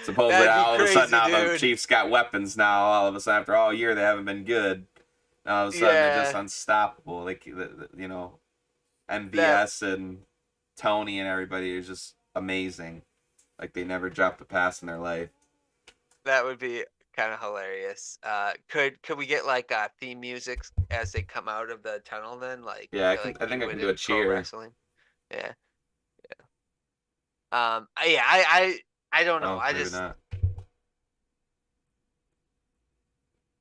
Supposedly, that'd be all of a sudden, crazy, now the dude. Chiefs got weapons. Now, all of a sudden, after all year, they haven't been good. Now, all of a sudden, they're just Yeah, unstoppable. Like, that MVS and Tony and everybody is just amazing. Like, they never dropped a pass in their life. that would be kind of hilarious. Could we get like theme music as they come out of the tunnel then, Yeah, I can. like I you think I would can do a in pro cheer. wrestling? Yeah. Yeah, I don't know. Oh, maybe not.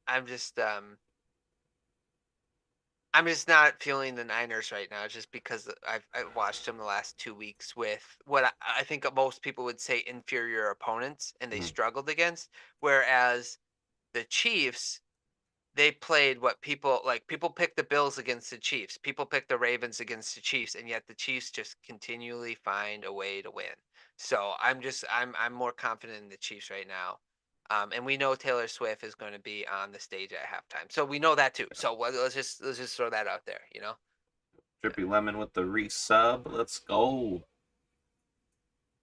I'm just I'm just not feeling the Niners right now, just because I've watched them the last 2 weeks with what I think most people would say inferior opponents, and they Mhm. struggled against. Whereas the Chiefs, they played what people pick the Bills against the Chiefs. People pick the Ravens against the Chiefs, and yet the Chiefs just continually find a way to win. So I'm more confident in the Chiefs right now. And we know Taylor Swift is going to be on the stage at halftime, so we know that too. So let's just throw that out there. Drippy Lemon with the resub. Let's go.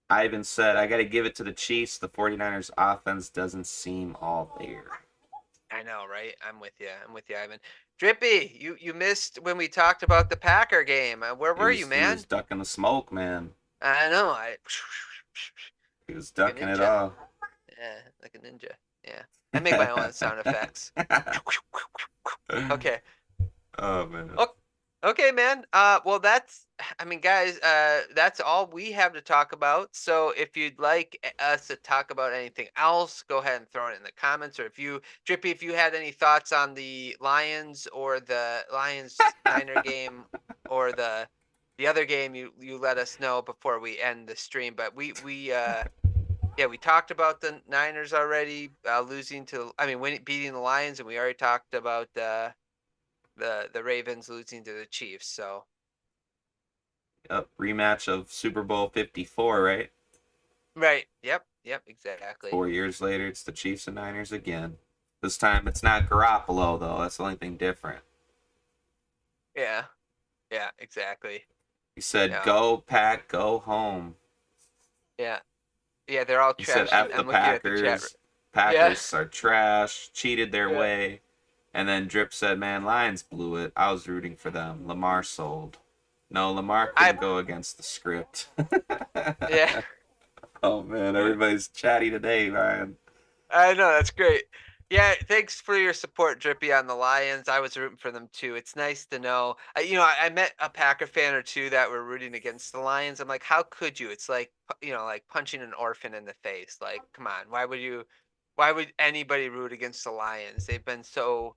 Ivan said, I got to give it to the Chiefs. The 49ers offense doesn't seem all there. I know, right? I'm with you. I'm with you, Ivan. Drippy, you missed when we talked about the Packer game. Where He were you, was he was man? ducking the smoke, man. I know. I He was like a ducking it ninja. all. Yeah, like a ninja. Yeah. I make my own sound effects. Okay. Oh man. O- Okay, man. Well, I mean, guys, that's all we have to talk about. So if you'd like us to talk about anything else, go ahead and throw it in the comments. Or Drippy, if you had any thoughts on the Lions or the Lions Niner game or the other game, you let us know before we end the stream. But yeah, we talked about the Niners already losing to, I mean, beating the Lions, and we already talked about the Ravens losing to the Chiefs. So Yep, rematch of Super Bowl 54, right? right, yep, exactly. 4 years later, it's the Chiefs and Niners again. This time it's not Garoppolo though. That's the only thing different. Yeah, yeah, exactly. He said, Yeah, "Go Pack, go home." yeah, yeah. They're all He said, trashing. "F the I'm looking at the chat. Packers. Yeah, Packers are trash. Cheated their yeah. way." And then Drip said, "Man, Lions blew it. I was rooting for them. Lamar sold." No, Lamar I couldn't go against the script. yeah. Oh man, everybody's chatty today, Ryan. I know, that's great. Yeah, thanks for your support, Drippy, on the Lions. I was rooting for them too. It's nice to know. I met a Packer fan or two that were rooting against the Lions. I'm like, how could you? It's like, like punching an orphan in the face. Like, come on, why would you? Why would anybody root against the Lions? They've been so,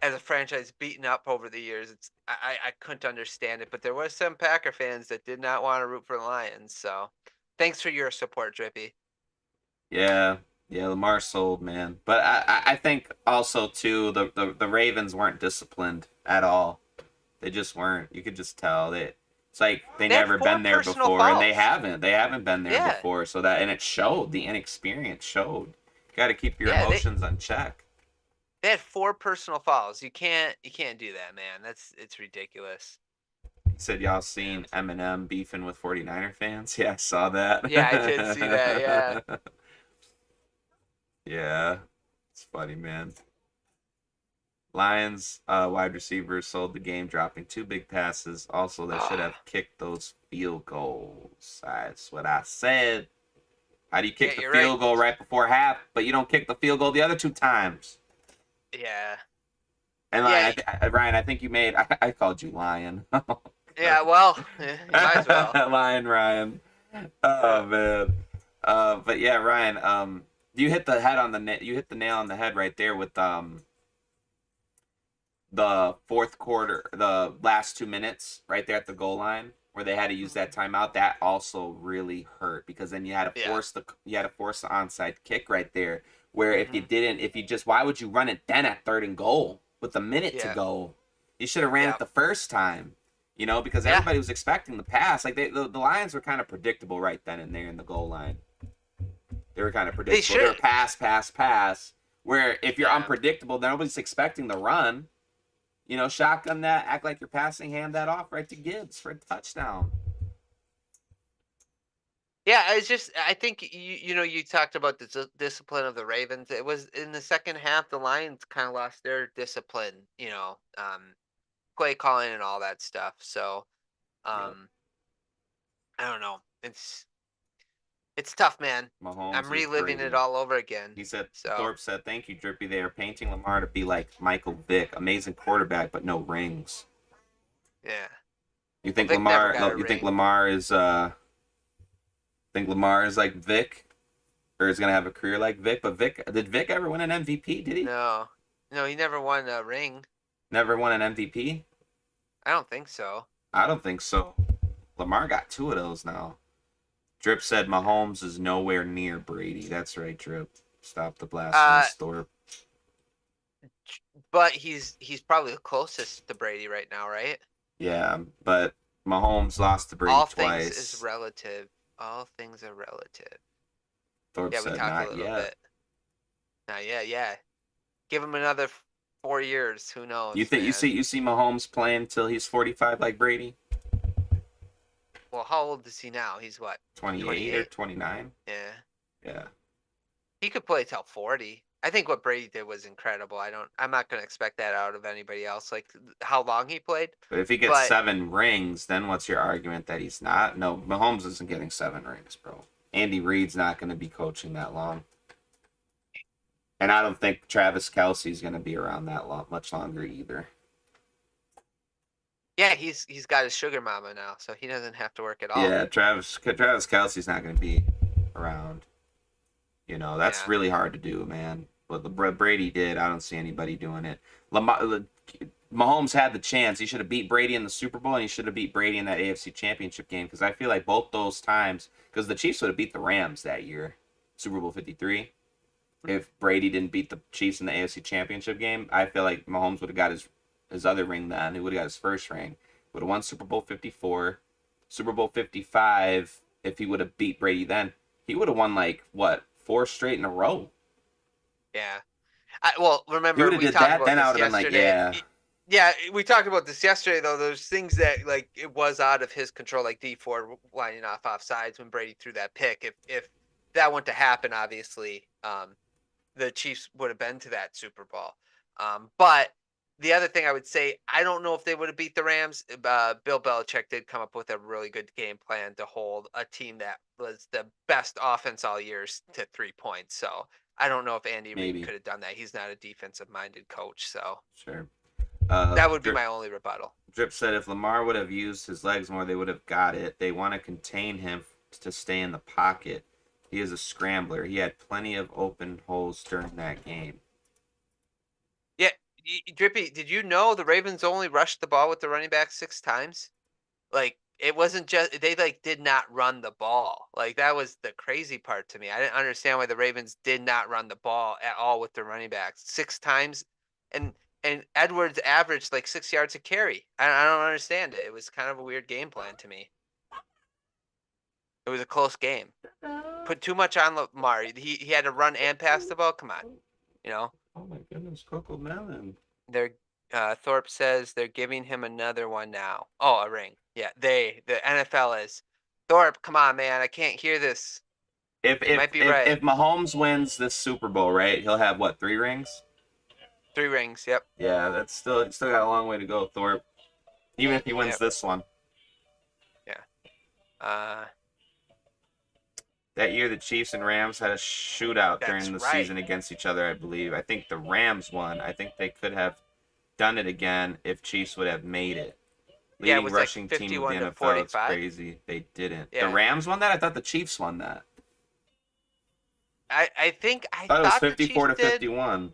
as a franchise, beaten up over the years. I couldn't understand it, but there was some Packer fans that did not want to root for the Lions. So, thanks for your support, Drippy. Yeah, yeah, Lamar sold, man. But I think also too the Ravens weren't disciplined at all. They just weren't. You could just tell that it's like they They had never four been there personal before, and they fouls. haven't. They haven't been there Yeah, before. So that and it showed. The inexperience showed. Got to keep your yeah. emotions on check. They had four personal fouls. You can't do that, man. It's ridiculous. He said y'all Yeah. seen Eminem beefing with 49er fans? Yeah, I saw Yeah, I did see that. Yeah. that. Yeah, it's funny, man. Lions wide receivers sold the game, dropping two big passes. Also, they should have kicked those field goals. That's what I said. How do you Yeah, kick the you're right. field goal right before half, but you don't kick the field goal the other two times? Yeah. And Yeah. Ryan, I think you made. I called you Lion. Yeah. Well, you might as well. Lion Ryan. Oh man. But yeah, Ryan. You hit the head on the You hit the nail on the head right there with the fourth quarter, the last 2 minutes, right there at the goal line, where they had to use that timeout. That also really hurt because then Yeah. you had to force the onside kick right there. Where if you Hmm. didn't, if you just, why would you run it then at third and goal with a minute to Yeah. go? You should have ran Yeah. it the first time. Because Yeah. everybody was expecting the pass. Like the Lions were kind of predictable right then and there in the goal line. They were kind of They predictable. They were should. pass, pass, pass. Where if you're Yeah. unpredictable, then nobody's expecting the run. Shotgun that, act like you're passing, hand that off right to Gibbs for a touchdown. Yeah, it's just I think you talked about the discipline of the Ravens. It was in the second half the Lions kind of lost their discipline, play calling and all that stuff. So, Yep. um I don't know. It's tough, man. I'm Mahomes is reliving it Brady. all over again. He said, So, Thorpe said, thank you, Drippy. They are painting Lamar to be like Michael Vick. Amazing quarterback, but no rings. yeah. You Well, think Vic never Lamar got a you ring. think Lamar is like Vick? Or is gonna have a career like Vick? But did Vick ever win an MVP? Did he? No. No, he never won a ring. Never won an MVP? I don't think so. I don't think so. Lamar got two of those now. Drip said Mahomes is nowhere near Brady. That's right, Drip. Stop the Uh blasphemous, Thorpe. but he's probably the closest to Brady right now, right? Yeah, but Mahomes lost to Brady All things is twice. relative. All things are relative. Thorpe Yeah, we said talked a not little yet. bit. Now, yeah. Give him another 4 years. Who You knows, think man? you see Mahomes playing until he's 45 like Brady? Well, how old is he now? He's what? 28 or 28? 29? Yeah. Yeah. He could play till 40. I think what Brady did was incredible. I'm not going to expect that out of anybody else, like how long he played. But if he gets But 7 rings, then what's your argument that he's not? No, Mahomes isn't getting 7 rings, bro. Andy Reid's not going to be coaching that long. And I don't think Travis Kelsey's going to be around that much longer either. yeah, he's got his sugar mama now, so he doesn't have to work at all. Yeah, Travis Kelsey's not going to be around. That's Yeah. really hard to do, man. What Brady did, I don't see anybody doing it. Mahomes had the chance. He should have beat Brady in the Super Bowl, and he should have beat Brady in that AFC Championship game. Because I feel like both those times, because the Chiefs would have beat the Rams that year, Super Bowl 53. If Brady didn't beat the Chiefs in the AFC Championship game, I feel like Mahomes would have got his other ring then. He would have got his first ring. Would have won Super Bowl 54, Super Bowl 55. If he would have beat Brady then, he would have won like what 4 straight in a row. Yeah. Well, He remember would have we did talked that, about then I this would have been like, yesterday. yeah, Yeah, we talked about this yesterday though. There's things that like it was out of his control, like D Ford lining off sides when Brady threw that pick. If that went to happen, obviously, the Chiefs would have been to that Super Bowl. But the other thing I would say, I don't know if they would have beat the Rams. Bill Belichick did come up with a really good game plan to hold a team that was the best offense all years to 3 points. So I don't know if Andy Reid maybe, could have done that. He's not a defensive-minded coach, so sure. that would be Drip, my only rebuttal. Drip said if Lamar would have used his legs more, they would have got it. They want to contain him to stay in the pocket. He is a scrambler. He had plenty of open holes during that game. Yeah, Drippy, did you know the Ravens only rushed the ball with the running back 6 times? Like it wasn't just they like did not run the ball. Like that was the crazy part to me. I didn't understand why the Ravens did not run the ball at all with their running backs 6 times, and Edwards averaged like 6 yards a carry. I don't understand it. It was kind of a weird game plan to me. It was a close game. Put too much on Lamar. He had to run and pass the ball. Come on, you know. Oh my goodness, Coco Melon. They're Thorpe says they're giving him another one now. Oh, a ring. Yeah, the NFL is. Thorpe, come on, man. I can't hear this. If You if might be if right. if Mahomes wins this Super Bowl, right? He'll have what, 3 rings? 3 rings. Yep. Yeah, that's still got a long way to go, Thorpe. Even if he wins Yep. this one. Yeah. That year, the Chiefs and Rams had a shootout That's during the right. season against each other, I believe. I think the Rams won. I think they could have done it again if Chiefs would have made it. Yeah, it Leading was like rushing team of the 51 to NFL. It's 45. crazy. They didn't. The Yeah. Rams won that? I thought the Chiefs won that. I think I I thought it was thought the 54 Chiefs to did. 51.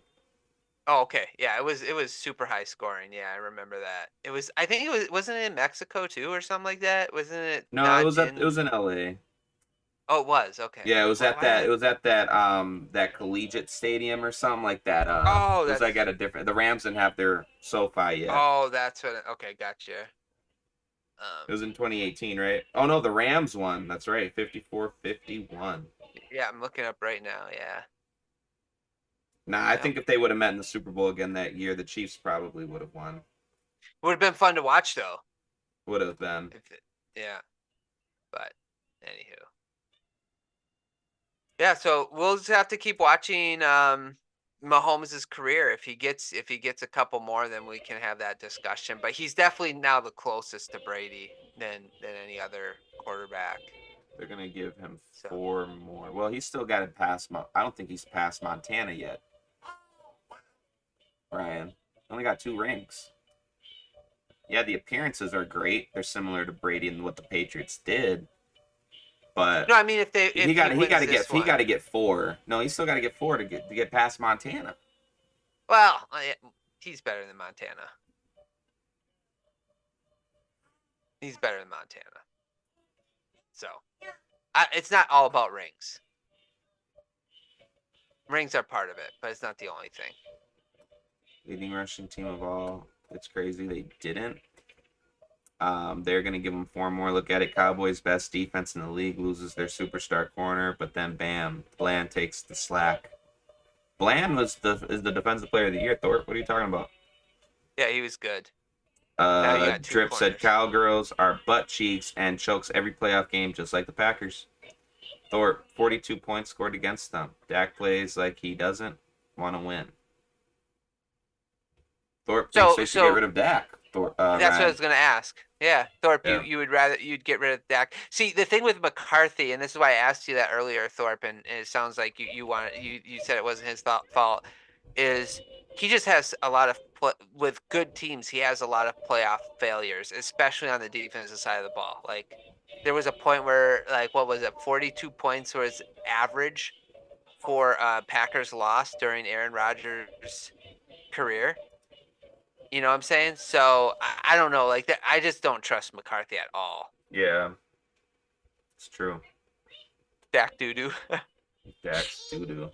Oh, okay. Yeah, it was super high scoring. Yeah, I remember that. It was I think wasn't it in Mexico too or something like that? Wasn't it No, not it in was in LA. Oh, it was. Okay. Yeah, it was at Why did that I that collegiate stadium or something like that. Oh, It was that's like at a different, the Rams didn't have their SoFi yet. Oh, that's what okay, gotcha. It was in 2018, right? Oh no, the Rams won. That's right. 54-51. Yeah, I'm looking up right now. Yeah. Nah, I Yep. think if they would have met in the Super Bowl again that year, the Chiefs probably would have won. Would have been fun to watch though. Would have been. Yeah. But anywho. Yeah, so we'll just have to keep watching Mahomes' career. If he gets a couple more, then we can have that discussion. But he's definitely now the closest to Brady than any other quarterback. They're gonna give him So 4 more. Well, he's still got to pass. I don't think he's passed Montana yet. Ryan only got 2 rings. Yeah, the appearances are great. They're similar to Brady and what the Patriots did. But no, I mean if he he got wins to this get he one. got to get 4. No, he's still got to get 4 to get past Montana. Well, he's better than Montana. He's better than Montana. So it's not all about rings. Rings are part of it, but it's not the only thing. Leading rushing team of all. It's crazy they didn't. They're going to give them 4 more. Look at it. Cowboys' best defense in the league loses their superstar corner, but then bam, Bland takes the slack. Bland is the defensive player of the year. Thorpe, what are you talking about? Yeah, he was good. Now you got 2 Drip said corners. Cowgirls are butt cheeks and chokes every playoff game just like the Packers. Thorpe, 42 points scored against them. Dak plays like he doesn't want to win. Thorpe thinks they should get rid of Dak. That's Ryan. what I was gonna ask. Yeah, Thorpe, Yeah. you'd get rid of Dak. See, the thing with McCarthy, and this is why I asked you that earlier, Thorpe, and it sounds like you said it wasn't his fault, is he just has a lot of with good teams. He has a lot of playoff failures, especially on the defensive side of the ball. Like there was a point where like what was it, 42 points was average for Packers loss during Aaron Rodgers' career. You know what I'm saying? So I don't know. Like that, I just don't trust McCarthy at all. Yeah. It's true. Dak doo-doo. Dak's doo-doo.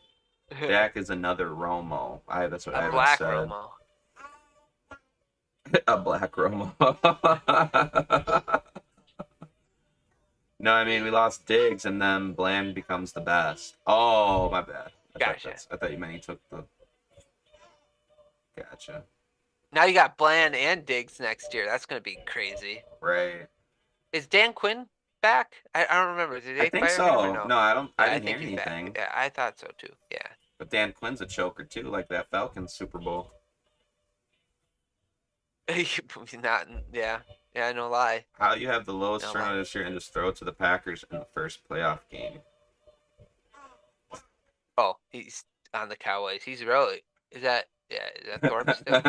Dak is another Romo. That's what A Ivan black said. Romo. A black Romo. No, I mean we lost Diggs and then Bland becomes the best. Oh, my bad. Gotcha. I thought you meant he took the. Gotcha. Now you got Bland and Diggs next year. That's gonna be crazy. Right. Is Dan Quinn back? I don't remember. Did they I think fire so. him or no? No, I don't. Yeah, I didn't think hear he's anything. back. Yeah, I thought so too. Yeah. But Dan Quinn's a choker too, like that Falcons Super Bowl. Not. Yeah. Yeah. No lie. How you have the lowest No turnover lie. this year and just throw it to the Packers in the first playoff game? Oh, he's on the Cowboys. He's really. Is that Thorpe still?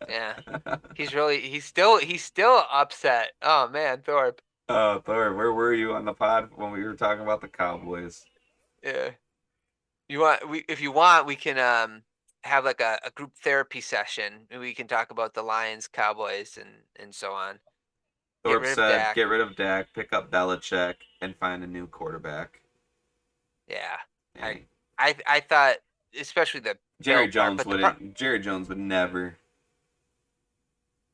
Yeah. He's still upset. Oh man, Thorpe. Oh, Thor, where were you on the pod when we were talking about the Cowboys? Yeah. If you want, we can have like a group therapy session and we can talk about the Lions, Cowboys and so on. Get Thorpe rid of said, Dak. get rid of Dak, pick up Belichick, and find a new quarterback. Yeah, I Dang. I thought, especially the Jerry Bell part, Jones but wouldn't. Jerry Jones would never.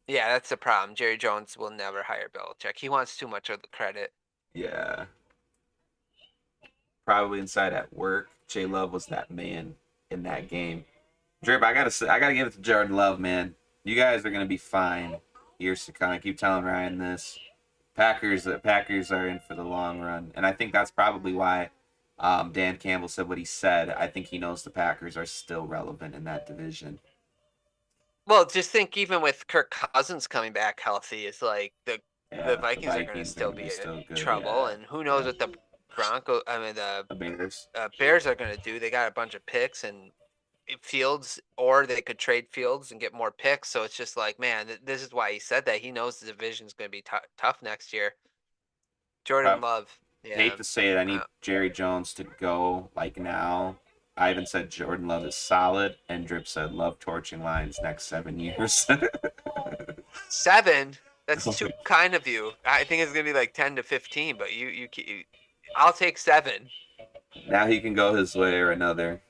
yeah, that's the problem. Jerry Jones will never hire Belichick. He wants too much of the credit. Yeah. Probably inside at work, J Love was that man in that game. Drip, I gotta give it to Jordan Love, man. You guys are gonna be fine years to come. I keep telling Ryan this. Packers are in for the long run, and I think that's probably why Dan Campbell said what he said. I think he knows the Packers are still relevant in that division. Well, just think, even with Kirk Cousins coming back healthy, it's like the Yeah, the Vikings are going to Vikings are still gonna be be in still good. trouble, Yeah, and who knows yeah. what the Broncos, I mean the The Bears. Bears are going to do. They got a bunch of picks and Fields, or they could trade Fields and get more picks. So it's just like, man, this is why he said that. He knows the division is going to be tough next year. Jordan Prob- Love, Hate yeah. to say it, I need Uh, Jerry Jones to go like now. I even said Jordan Love is solid, and Drip said love torching Lions next 7 years. 7. That's too kind of you. I think it's going to be like 10 to 15, but I'll take 7. Now he can go his way or another.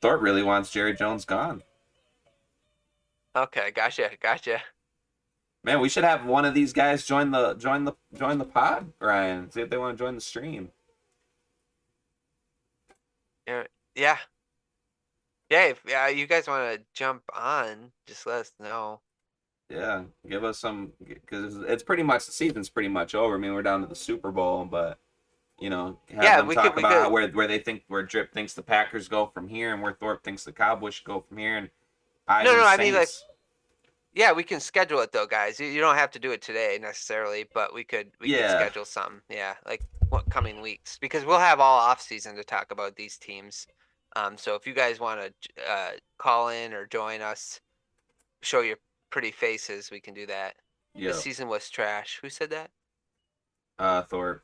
Thorpe really wants Jerry Jones gone. Okay, gotcha. Man, we should have one of these guys join the pod, Ryan. See if they want to join the stream. Yeah, yeah, yeah. If you guys want to jump on, just let us know. Yeah, give us some because it's pretty much the season's pretty much over. I mean, we're down to the Super Bowl, but have Yeah, them we could talk we about could. where they think where Drip thinks the Packers go from here, and where Thorpe thinks the Cowboys should go from here, and No, Ivan no. I mean, like, Saints. yeah, we can schedule it though, guys. You don't have to do it today necessarily, but we could Yeah, schedule something. Yeah, like what coming weeks, because we'll have all off season to talk about these teams. So if you guys want to call in or join us, show your pretty faces, we can do that. The yeah. season was trash. Who said that? Thorpe.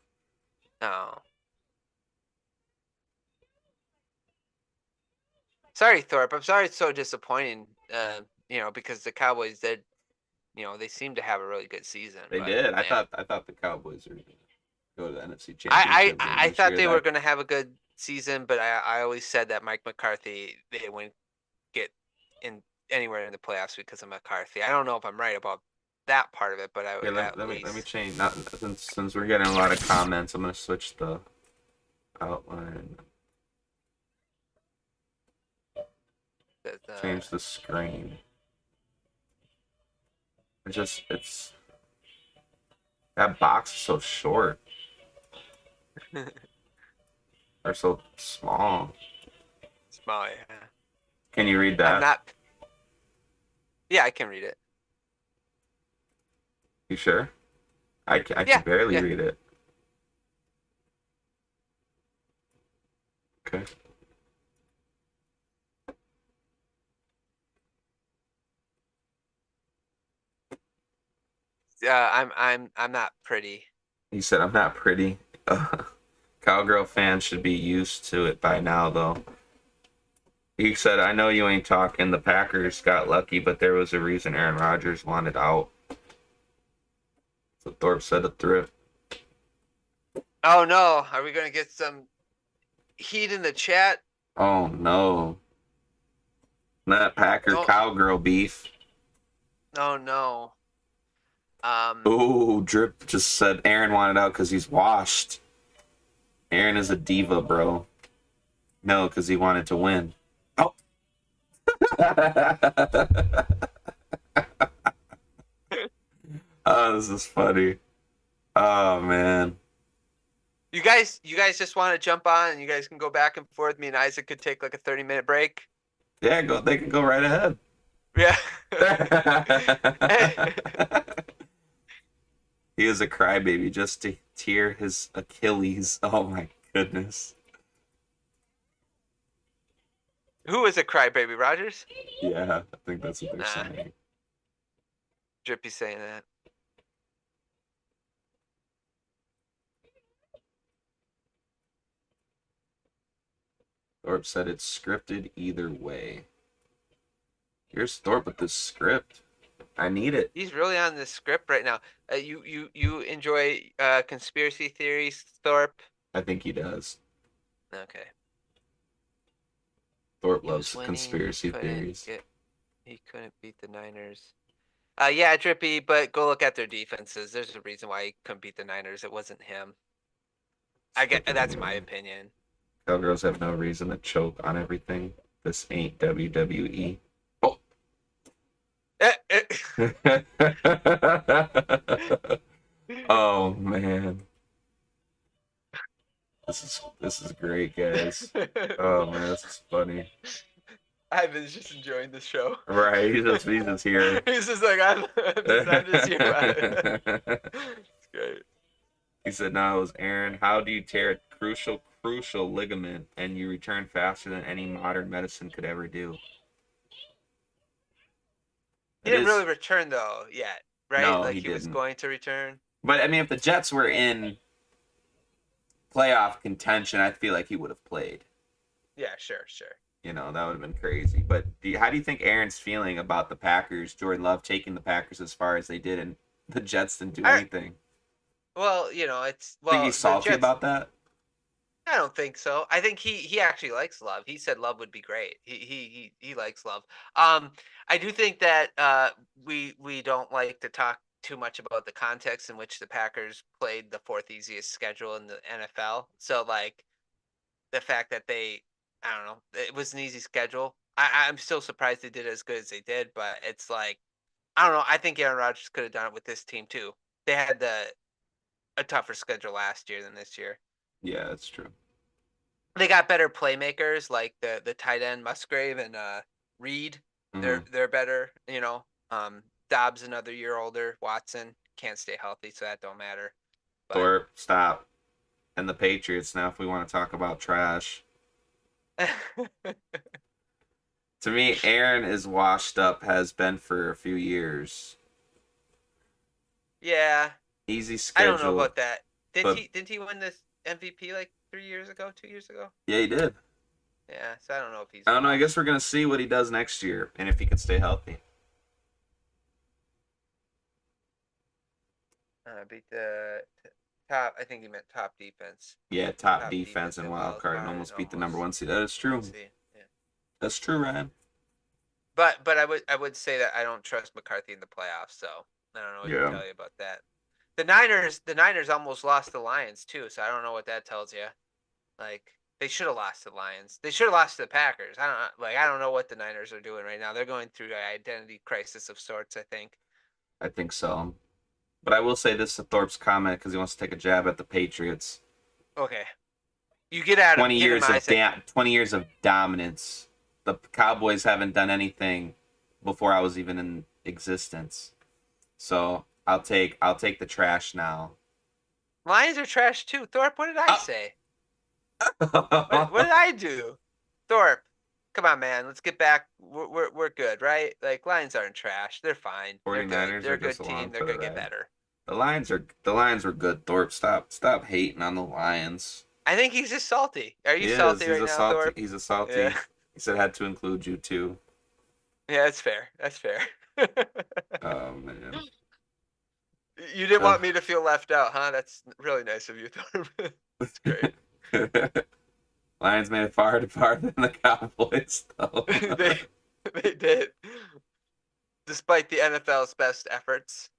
Oh, sorry, Thorpe. I'm sorry it's so disappointing. Because the Cowboys did, they seem to have a really good season, They but did. man, I thought the Cowboys were gonna go to the NFC I Championship game I, I this thought year. they were That going to have a good season, but I always said that Mike McCarthy, they wouldn't get in anywhere in the playoffs because of McCarthy. I don't know if I'm right about that part of it, but I here, at let me least change. Not since we're getting a lot of comments, I'm gonna switch the outline. the Change the screen. It's that box is so short or so small. small. Yeah. Can you read I'm that? not. Yeah, I can read it. You sure? I can Yeah, barely yeah. read it. Okay. I'm not pretty. He said I'm not pretty. Cowgirl fans should be used to it by now, though. He said, I know you ain't talking. The Packers got lucky, but there was a reason Aaron Rodgers wanted out. So Thorpe said it through. Oh no, are we gonna get some heat in the chat? Oh, no. Not Packer No, Cowgirl beef. no, no. Ooh, Drip just said Aaron wanted out because he's washed. Aaron is a diva, bro. No, because he wanted to win. Oh. Oh, this is funny. Oh man. You guys just want to jump on, and you guys can go back and forth. Me and Isaac could take like a 30-minute break. Yeah, go. They can go right ahead. Yeah. He is a crybaby just to tear his Achilles. Oh my goodness. Who is a crybaby, Rogers? Yeah, I think that's what they're Nah, saying. Drippy saying that. Thorpe said it's scripted either way. Here's Thorpe with this script. I need it. He's really on the script right now. You enjoy conspiracy theories, Thorpe? I think he does. Okay. Thorpe He was loves winning. conspiracy theories. He couldn't beat the Niners. Yeah, Drippy, but go look at their defenses. There's a reason why he couldn't beat the Niners. It wasn't him. I get that's my opinion. Cowgirls have no reason to choke on everything. This ain't WWE. Oh. Oh man. This is great, guys. Oh man, this is funny. Ivan's just enjoying the show. Right, he's just here. He's just like I'm just here about it. It's great. He said, "No, it was Aaron. How do you tear a crucial ligament and you return faster than any modern medicine could ever do?" He It didn't really is. return though yet, right? No, Like he he was didn't. going to return. But I mean, if the Jets were in playoff contention, I feel like he would have played. Yeah, sure. You know, that would have been crazy. But how do you think Aaron's feeling about the Packers, Jordan Love taking the Packers as far as they did, and the Jets didn't do I anything? well, Think he's the salty Jets. about that? I don't think so. I think he actually likes Love. He said Love would be great. He likes Love. Um, I do think that we don't like to talk too much about the context in which the Packers played the fourth easiest schedule in the NFL. So like the fact that I don't know, it was an easy schedule. I'm still surprised they did as good as they did, but it's like I don't know. I think Aaron Rodgers could have done it with this team too. They had a tougher schedule last year than this year. Yeah, that's true. They got better playmakers like the tight end Musgrave and Reed. Mm-hmm. They're better, Dobbs another year older. Watson can't stay healthy, so that don't matter. But Thorpe, stop. And the Patriots now, if we want to talk about trash. To me, Aaron is washed up, has been for a few years. yeah, Easy I don't know schedule, about that. but Didn't he win this MVP like 3 years ago, 2 years ago? yeah, he did. Yeah, so I don't know if he's I don't know. I guess washed. we're gonna see what he does next year, and if he can stay healthy. Beat the top. I think he meant top defense. Yeah, top Top defense defense and at wild wild card and card almost beat the number almost. one seed. That is One true. seed. Yeah. That's true, Ryan. But I would say that I don't trust McCarthy in the playoffs, so I don't know what to Yeah, tell you about that. The Niners almost lost the Lions too, so I don't know what that tells you. Like they should have lost to the Lions. They should have lost to the Packers. I don't know what the Niners are doing right now. They're going through an identity crisis of sorts, I think. I think so. But I will say this to Thorpe's comment because he wants to take a jab at the Patriots. Okay. You get at him, 20 get him years of Isaac. 20 years of dominance. The Cowboys haven't done anything before I was even in existence. So I'll take the trash now. Lions are trash too. Thorpe, what did I say? What did Oh. I do? Thorpe, come on, man. Let's get back. We're good, right? Like Lions aren't trash. They're fine. They're good. 49ers They're are a just good team. along They're for the gonna get ride. better. The Lions were good. Thorpe, stop hating on the Lions. I think he's just salty. Are you He is. salty He's right a now, salty. Thorpe? He's a salty. Yeah. He said had to include you too. Yeah, that's fair. That's fair. Oh man. You didn't Uh, want me to feel left out, huh? That's really nice of you, Thorpe. That's great. Lions made it farther than the Cowboys though. they they did, despite the NFL's best efforts.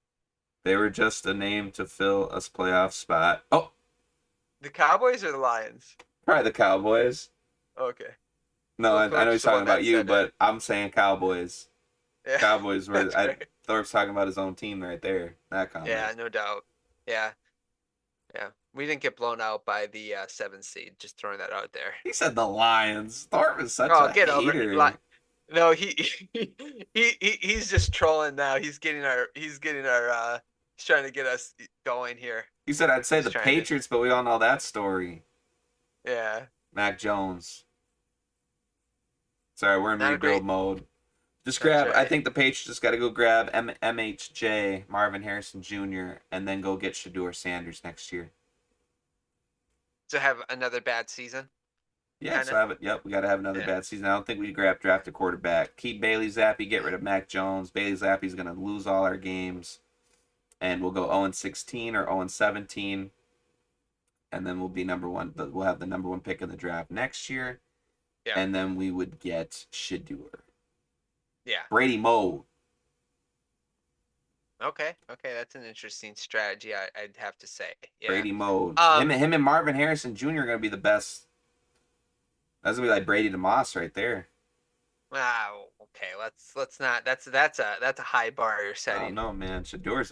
They were just a name to fill a playoff spot. Oh, The Cowboys or the Lions? probably the Cowboys. Okay. No, Well, I know Thorpe's he's the talking one that about you, said it. but I'm saying Cowboys. Yeah, Cowboys were. that's great. Thorpe's talking about his own team right there. That Yeah, comment. no doubt. Yeah, yeah. We didn't get blown out by the 7th seed. Just throwing that out there. He said the Lions. Thorpe is such Oh, a get over it. hater. No, he's just trolling now. He's trying to get us going here. He said I'd say He's the trying to. Patriots, but we all know that story. Yeah. Mac Jones. Sorry, we're in Not a rebuild great. mode. Just That's grab. I right. think the Patriots just got to go grab MHJ Marvin Harrison Jr. and then go get Shador Sanders next year. To have another bad season. Yeah, kind so of. have it. Yep, we got to have another Yeah. bad season. I don't think we draft a quarterback. Keep Bailey Zappi, get rid of Mac Jones. Bailey Zappi's going to lose all our games, and we'll go 0-16 or 0-17, and then we'll be number one. We'll have the number one pick in the draft next year, Yeah. and then we would get Shedeur. Yeah. Brady mode. Okay. Okay. That's an interesting strategy. I'd have to say. Yeah. Brady mode. Um. Him and Marvin Harrison Jr. are going to be the best. That's going to be like Brady DeMoss right there. Wow. Okay. Let's not. That's a high bar you're I don't setting. know, man. Shador's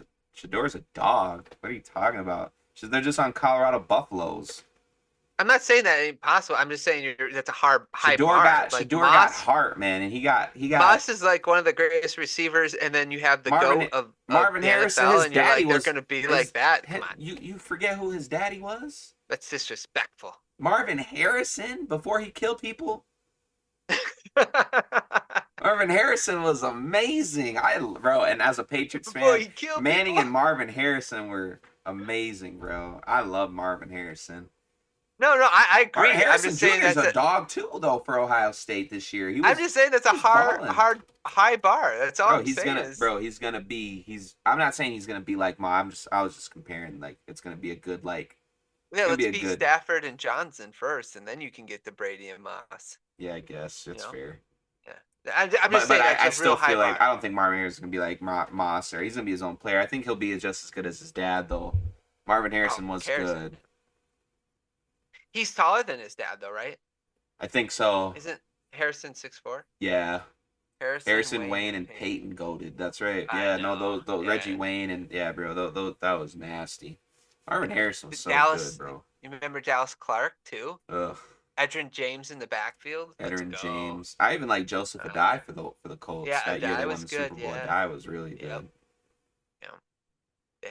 a dog. What are you talking about? They're just on Colorado Buffaloes. I'm not saying that ain't possible. I'm just saying that's a high bar. Like Shador got Moss. heart, man, and he got Moss is like one of the greatest receivers, and then you have the Marvin GOAT of Marvin the Harrison. NFL, His and you're daddy like they're was gonna be like that. Come on, you forget who his daddy was? that's disrespectful. Marvin Harrison before he killed people. Marvin Harrison was amazing. Bro, and as a Patriots Before fan, he killed Manning people. and Marvin Harrison were amazing, bro. I love Marvin Harrison. No, I agree. Marvin I'm Harrison just saying Jr. is that's a dog too, though, for Ohio State this year. I'm just saying that's a He was balling. high bar. That's all I'm saying is. He's gonna be. I'm not saying he's gonna be like Ma. I was just comparing. Like, it's gonna be a good like. It's Yeah, gonna let's be a beat good. Stafford and Johnson first, and then you can get to Brady and Moss. Yeah, I guess it's fair. Yeah, I'm just saying I that's a real still high feel like bar. I don't think Marvin Harrison's gonna be like Moss, or he's gonna be his own player. I think he'll be just as good as his dad, though. Marvin Oh, Harrison who was cares? good. He's taller than his dad, though, right? I think so. Isn't Harrison 6'4"? Yeah. Harrison, Wayne, Wayne, and Peyton goaded. That's right. I Yeah, no, know. those Yeah. Reggie Wayne and yeah, bro, that was nasty. Marvin Harrison was so Dallas. good, bro. You remember Dallas Clark too? Ugh. Edgerrin James in the backfield. Let's Edgerrin go. James. I even like Joseph Adai for the Colts. Yeah, That year they Adai won was the good. Super Bowl. Yeah. Adai was really good. Yep. Yeah.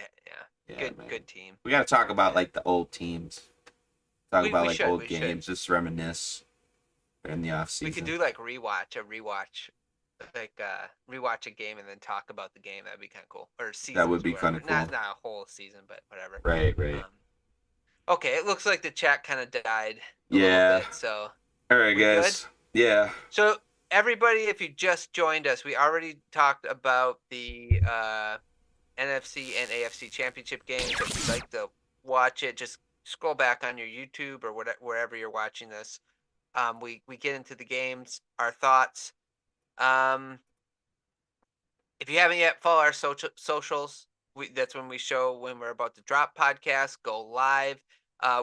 Yeah, Good team. We got to talk about like the old teams. Talk about like old we games. Just reminisce in the off season. We could do like a rewatch, like rewatch a game and then talk about the game. That'd be kind of cool. Or season. That would be kind of cool. Not a whole season, but whatever. Right. Okay, it looks like the chat kind of died a Yeah. little bit. So. All right, guys. Good? Yeah. So everybody, if you just joined us, we already talked about the NFC and AFC Championship games. If you'd like to watch it, just scroll back on your YouTube or wherever you're watching this. We get into the games, our thoughts. If you haven't yet, follow our socials. That's when we show when we're about to drop podcasts, go live.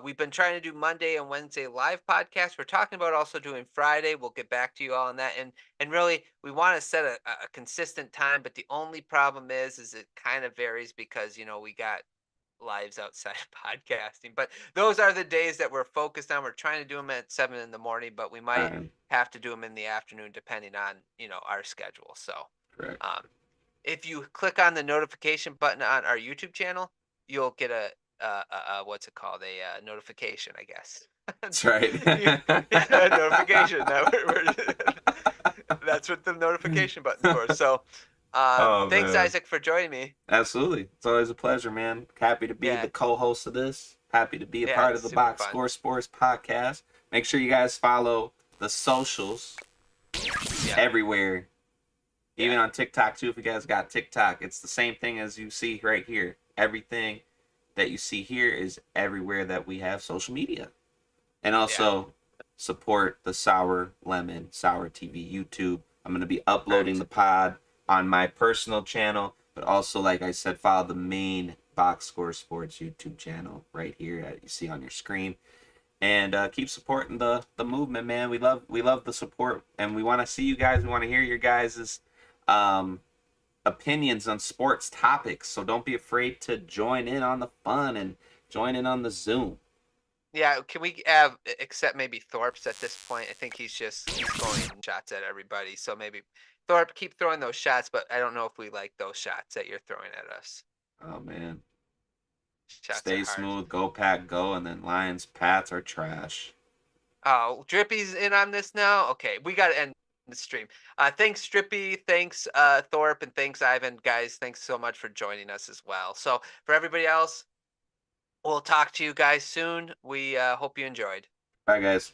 We've been trying to do Monday and Wednesday live podcasts. We're talking about also doing Friday. We'll get back to you all on that. And really, we want to set a consistent time. But the only problem is it kind of varies because, we got lives outside of podcasting. But those are the days that we're focused on. We're trying to do them at 7 in the morning, but we might have to do them in the afternoon depending on, our schedule. So Correct. if you click on the notification button on our YouTube channel, you'll get a what's it called? A notification, I guess. That's right. Notification. That's what the notification button for. So, thanks, man. Isaac, for joining me. Absolutely. It's always a pleasure, man. Happy to be the co-host of this. Happy to be a part of the Box Score Sports podcast. Make sure you guys follow the socials everywhere. Even on TikTok, too, if you guys got TikTok. It's the same thing as you see right here. Everything that you see here is everywhere that we have social media. And also support the Sour Lemon Sour TV YouTube. I'm going to be uploading the pod on my personal channel, but also, like I said, follow the main Box Score Sports YouTube channel right here that you see on your screen. And keep supporting the movement, man. We love the support, and we want to see you guys. We want to hear your guys' opinions on sports topics. So don't be afraid to join in on the fun and join in on the Zoom. Yeah, can we accept maybe Thorpe's at this point? I think he's going shots at everybody. So maybe Thorpe, keep throwing those shots, but I don't know if we like those shots that you're throwing at us. Oh man. Shots Stay smooth, go Pack, go, and then Lions, Pats are trash. Oh, Drippy's in on this now? Okay, we got to end the stream. Thanks, Drippy. Thanks, Thorpe, and thanks, Ivan. Guys, thanks so much for joining us as well. So for everybody else, we'll talk to you guys soon. We hope you enjoyed. Bye, guys.